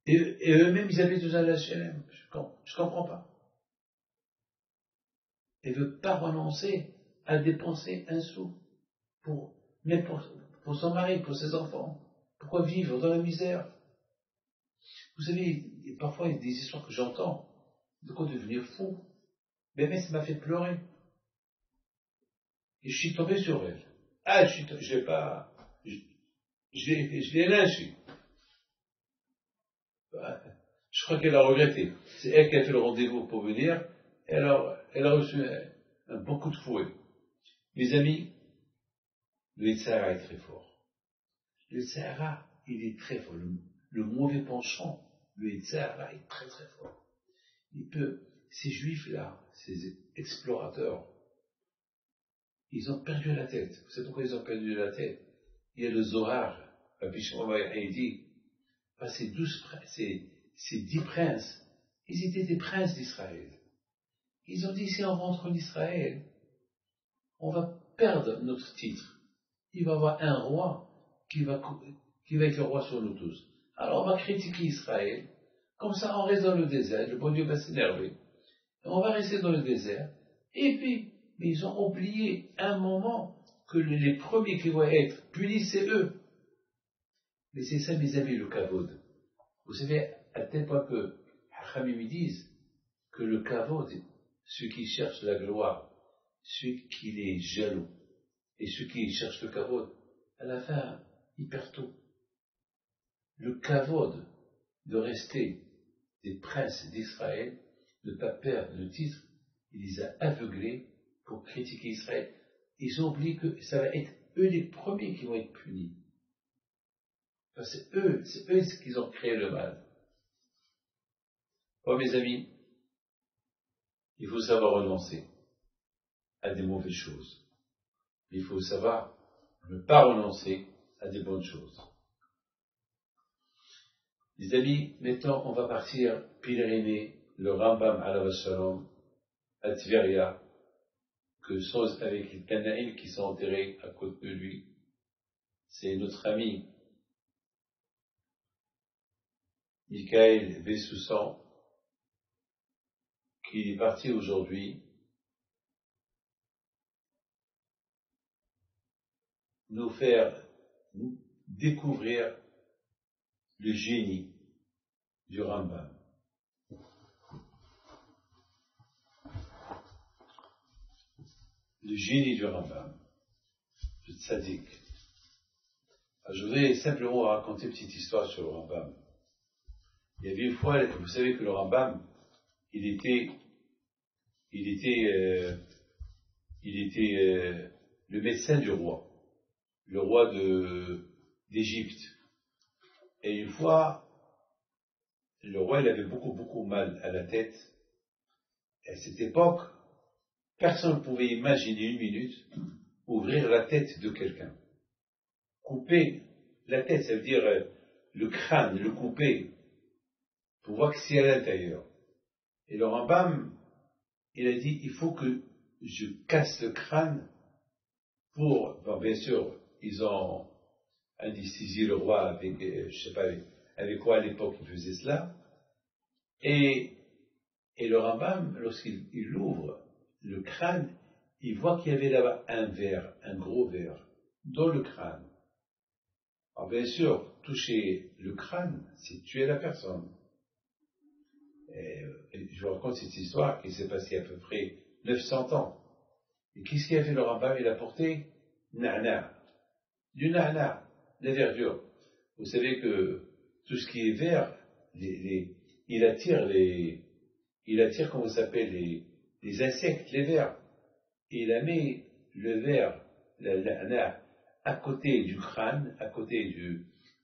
Et eux-mêmes, ils habitent aux HLM. Je ne comprends pas. Elle ne veut pas renoncer à dépenser un sou même pour son mari, pour ses enfants. Pourquoi vivre dans la misère? Vous savez, parfois il y a des histoires que j'entends, de quoi devenir fou. Mais ça m'a fait pleurer. Et je suis tombé sur elle. Ah, je l'ai lynché. Je crois qu'elle a regretté. C'est elle qui a fait le rendez-vous pour venir. Elle a reçu un coup de fouet. Mes amis, le Yitzhara est très fort. Le Yitzhara, il est très fort. Le mauvais penchant, le Yitzhara est très très fort. Ces juifs-là, ces explorateurs, ils ont perdu la tête. Vous savez pourquoi ils ont perdu la tête? Il y a le Zohar, Rabbi Shimon Bar Yochai dit, ces 10 princes, ils étaient des princes d'Israël. Ils ont dit, si on rentre en Israël, on va perdre notre titre. Il va y avoir un roi qui va être le roi sur nous tous. Alors on va critiquer Israël. Comme ça, on reste dans le désert. Le bon Dieu va s'énerver. On va rester dans le désert. Et puis, ils ont oublié un moment que les premiers qui vont être punis, c'est eux. Mais c'est ça, mes amis, le kavod. Vous savez, à tel point que Hachamim disent que le kavod, ceux qui cherchent la gloire, ceux qui est jaloux, et ceux qui cherchent le kavod, à la fin, ils perdent tout. Le kavod de rester des princes d'Israël, de ne pas perdre le titre, il les a aveuglés pour critiquer Israël. Ils ont oublié que ça va être eux les premiers qui vont être punis. Enfin, c'est eux qui ont créé le mal. Oh mes amis, il faut savoir renoncer à des mauvaises choses. Il faut savoir ne pas renoncer à des bonnes choses. Les amis, maintenant on va partir pèleriner le Rambam alav shalom à Tveria, que sont avec les Canaïm qui sont enterrés à côté de lui. C'est notre ami Michael Bessoussan qui est parti aujourd'hui nous faire découvrir le génie du Rambam. Le génie du Rambam, le tzaddik. Je voudrais simplement raconter une petite histoire sur le Rambam. Il y avait une fois, vous savez que le Rambam, il était le médecin du roi, le roi d'Égypte. Et une fois, le roi, il avait beaucoup mal à la tête. Et à cette époque, personne ne pouvait imaginer une minute ouvrir la tête de quelqu'un. Couper la tête, ça veut dire le crâne, le couper, pour voir ce qu'il y a à l'intérieur. Et le Rambam, il a dit, il faut que je casse le crâne pour... Bon, bien sûr, ils ont anesthésié le roi avec, je sais pas avec quoi à l'époque ils faisaient cela. Et le Rambam, lorsqu'il ouvre le crâne, il voit qu'il y avait là-bas un verre, un gros verre, dans le crâne. Alors bien sûr, toucher le crâne, c'est tuer la personne. Et je vous raconte cette histoire qui s'est passée à peu près 900 ans. Et qu'est-ce qu'il a fait le Rambam? Il a porté na'na, du na'na, de la verdure. Vous savez que tout ce qui est vert, il attire, comment ça s'appelle, les insectes, les vers. Et il a mis le ver, la na'na, à côté du crâne, à côté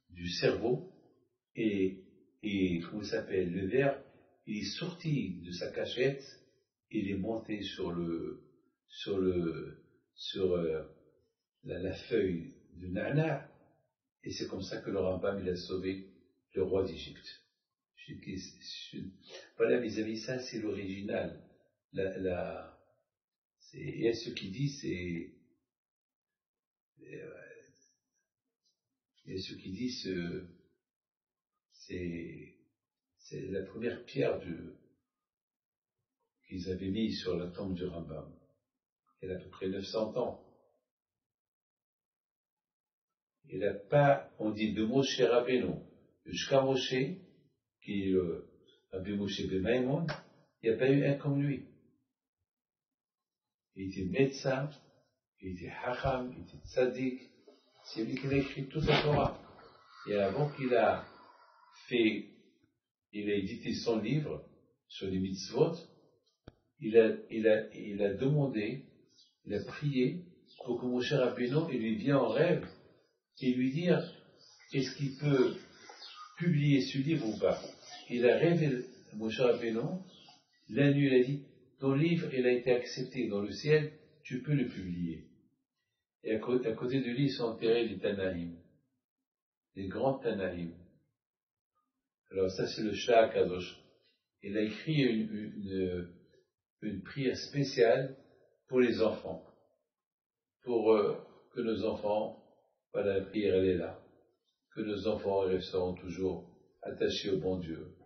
du cerveau, et comment ça s'appelle, le ver, il est sorti de sa cachette, il est monté sur la feuille de na'na, et c'est comme ça que le Rambam, il a sauvé le roi d'Égypte. Voilà, mes amis, ça c'est l'original. Il y a ceux qui disent c'est la première pierre qu'ils avaient mise sur la tombe du Rambam. Il a à peu près 900 ans. Il n'a pas, on dit de Moshe Rabbeinu, jusqu'à Moshe, qui est Rabbi Moshe ben Maïmon, il n'y a pas eu un comme lui. Il était médecin, il était hacham, il était tzaddik, c'est lui qui a écrit toute la Torah. Et avant qu'il a édité son livre sur les mitzvot, il a demandé, il a prié pour que Moshe Rabbeinu, il lui vienne en rêve et lui dire est-ce qu'il peut publier ce livre ou pas. Il a rêvé Moshe Rabbeinu, la nuit il a dit ton livre il a été accepté dans le ciel, tu peux le publier. Et à côté de lui ils sont enterrés les Tanaïm, les grands Tanaïm. Alors ça c'est le Shah Kadosh. Il a écrit une prière spéciale pour les enfants, pour que nos enfants, voilà, la prière elle est là, que nos enfants resteront toujours attachés au bon Dieu.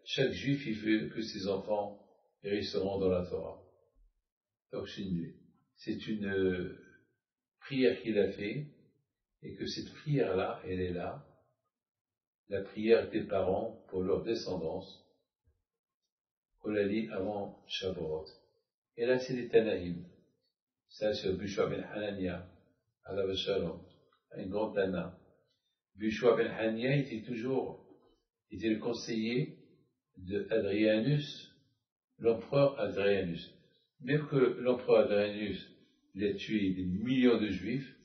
Chaque juif il veut que ses enfants resteront dans la Torah. Donc c'est une prière qu'il a fait, et que cette prière-là, elle est là, la prière des parents pour leur descendance, on l'a dit avant Shavuot. Et là, c'est les Tanaïm. Ça, c'est Bushwa ben Hanania, alav shalom, un grand Tana. Bushwa ben Hanania était le conseiller de Adrianus, l'empereur Adrianus. Même que l'empereur Adrianus, il a tué des millions de juifs,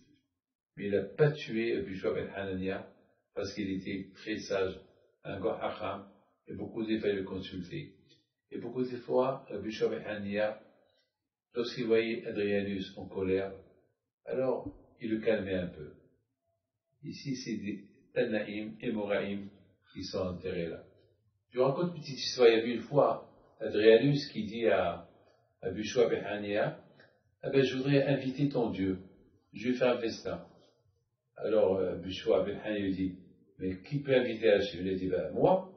mais il n'a pas tué Bushwa ben Hanania parce qu'il était très sage, un grand hacham, et beaucoup de fois il le consultait. Et beaucoup de fois, Bushwa ben Hanania, lorsqu'il voyait Adrianus en colère, alors il le calmait un peu. Ici, c'est des Tanaïm et Moraïm qui sont enterrés là. Je vous raconte une petite histoire. Il y avait une fois Adrianus qui dit à Bushwa ben Hanania, ah ben, je voudrais inviter ton Dieu, je vais faire un festin. Alors Bushwa ben Hanania dit, mais qui peut inviter Hachem? Il a dit, ben, moi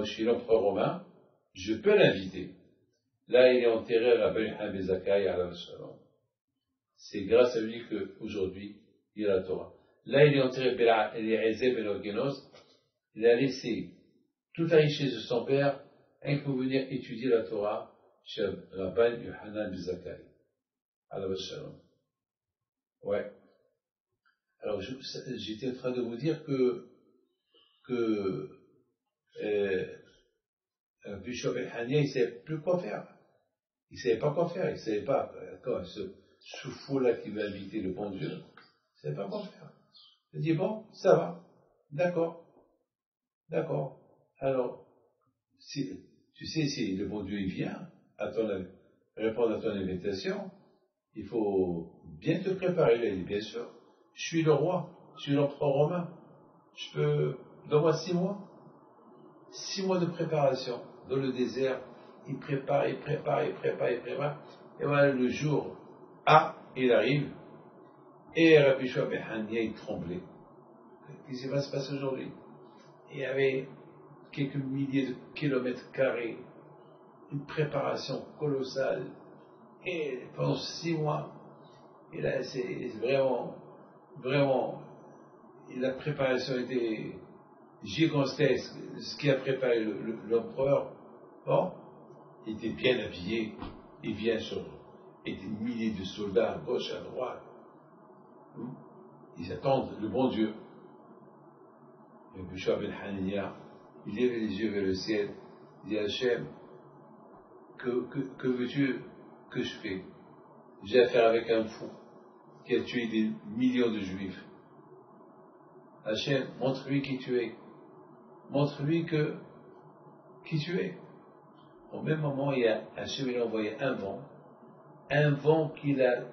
je suis l'empereur romain, je peux l'inviter. Là, il est enterré à Ben Hamé Zakai à la Shalom. C'est grâce à lui qu'aujourd'hui, il y a la Torah. Là, il est enterré à Eliezer ben Orgenos. Il a laissé toute la richesse de son père, pour venir étudier la Torah chez Rabban Yohanan ben Zakai à la Shalom. Ouais. Alors, j'étais en train de vous dire que Bushwa ben Hanania, il ne savait plus quoi faire. Il ne savait pas quoi faire. Il ne savait pas, quand ce fou-là qui veut inviter le bon Dieu, il ne savait pas quoi faire. Il dit, bon, ça va. D'accord. Alors, tu sais, si le bon Dieu il vient répondre à ton invitation, il faut bien te préparer. Il a dit, bien sûr, je suis le roi, je suis l'empereur romain. Donne-moi 6 mois. 6 mois de préparation. Dans le désert, il prépare. Et voilà, le jour A, il arrive. Et Rabbi Yoshua ben Hanania, il tremblait. Qu'est-ce qui va se passer aujourd'hui? Il y avait quelques milliers de kilomètres carrés, une préparation colossale. Et pendant 6 mois, et là, c'est vraiment, la préparation était gigantesque. Ce qui a préparé l'empereur, bon, il était bien habillé, il vient et des milliers de soldats à gauche, à droite. Ils attendent le bon Dieu. Et Yoshua ben Hanania, il lève les yeux vers le ciel, il dit Hachem, que veux-tu que je fais? J'ai affaire avec un fou qui a tué des millions de juifs. Hachem, montre-lui qui tu es. Montre-lui qui tu es. Au même moment, Hachem il a envoyé un vent qu'il a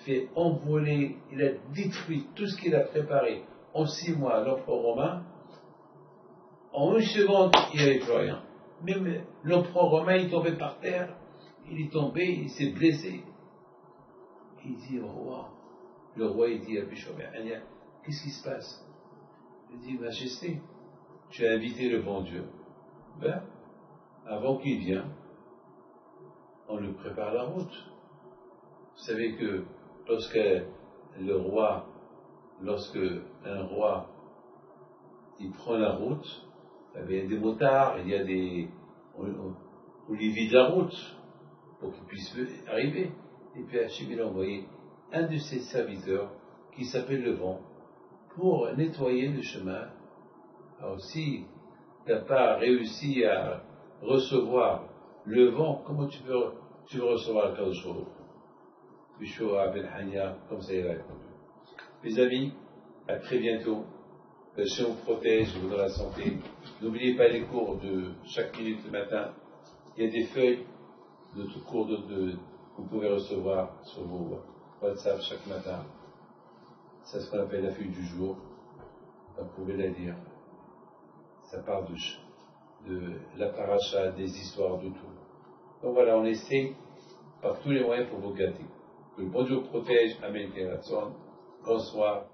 fait envoler, il a détruit tout ce qu'il a préparé en 6 mois à l'empereur romain. En 1 seconde, il n'y avait plus rien. Même l'empereur romain, il tombait par terre, il est tombé, il s'est blessé. Il dit au roi, le roi il dit à Yoshua ben Hanania, qu'est-ce qui se passe? Il dit, Majesté, tu as invité le bon Dieu. Ben, avant qu'il vienne, on lui prépare la route. Vous savez que lorsque un roi, il prend la route, il y a des motards, on lui vide la route pour qu'il puisse arriver. Et puis Hachem il a envoyé un de ses serviteurs qui s'appelle le vent pour nettoyer le chemin. Alors si tu n'as pas réussi à recevoir le vent, comment tu veux recevoir le Kadosh Baruch Hu? Yoshua ben Hanania, comme ça il a répondu. Mes amis, à très bientôt. Que Hachem vous protège, vous donne la santé. N'oubliez pas les cours de chaque minute le matin. Il y a des feuilles de tout cours que vous pouvez recevoir sur vos WhatsApp chaque matin. C'est ce qu'on appelle la feuille du jour. Vous pouvez la lire. Ça parle de la paracha, des histoires, de tout. Donc voilà, on essaie par tous les moyens pour vous gâter. Que le bon Dieu vous protège. Amen. Bonsoir.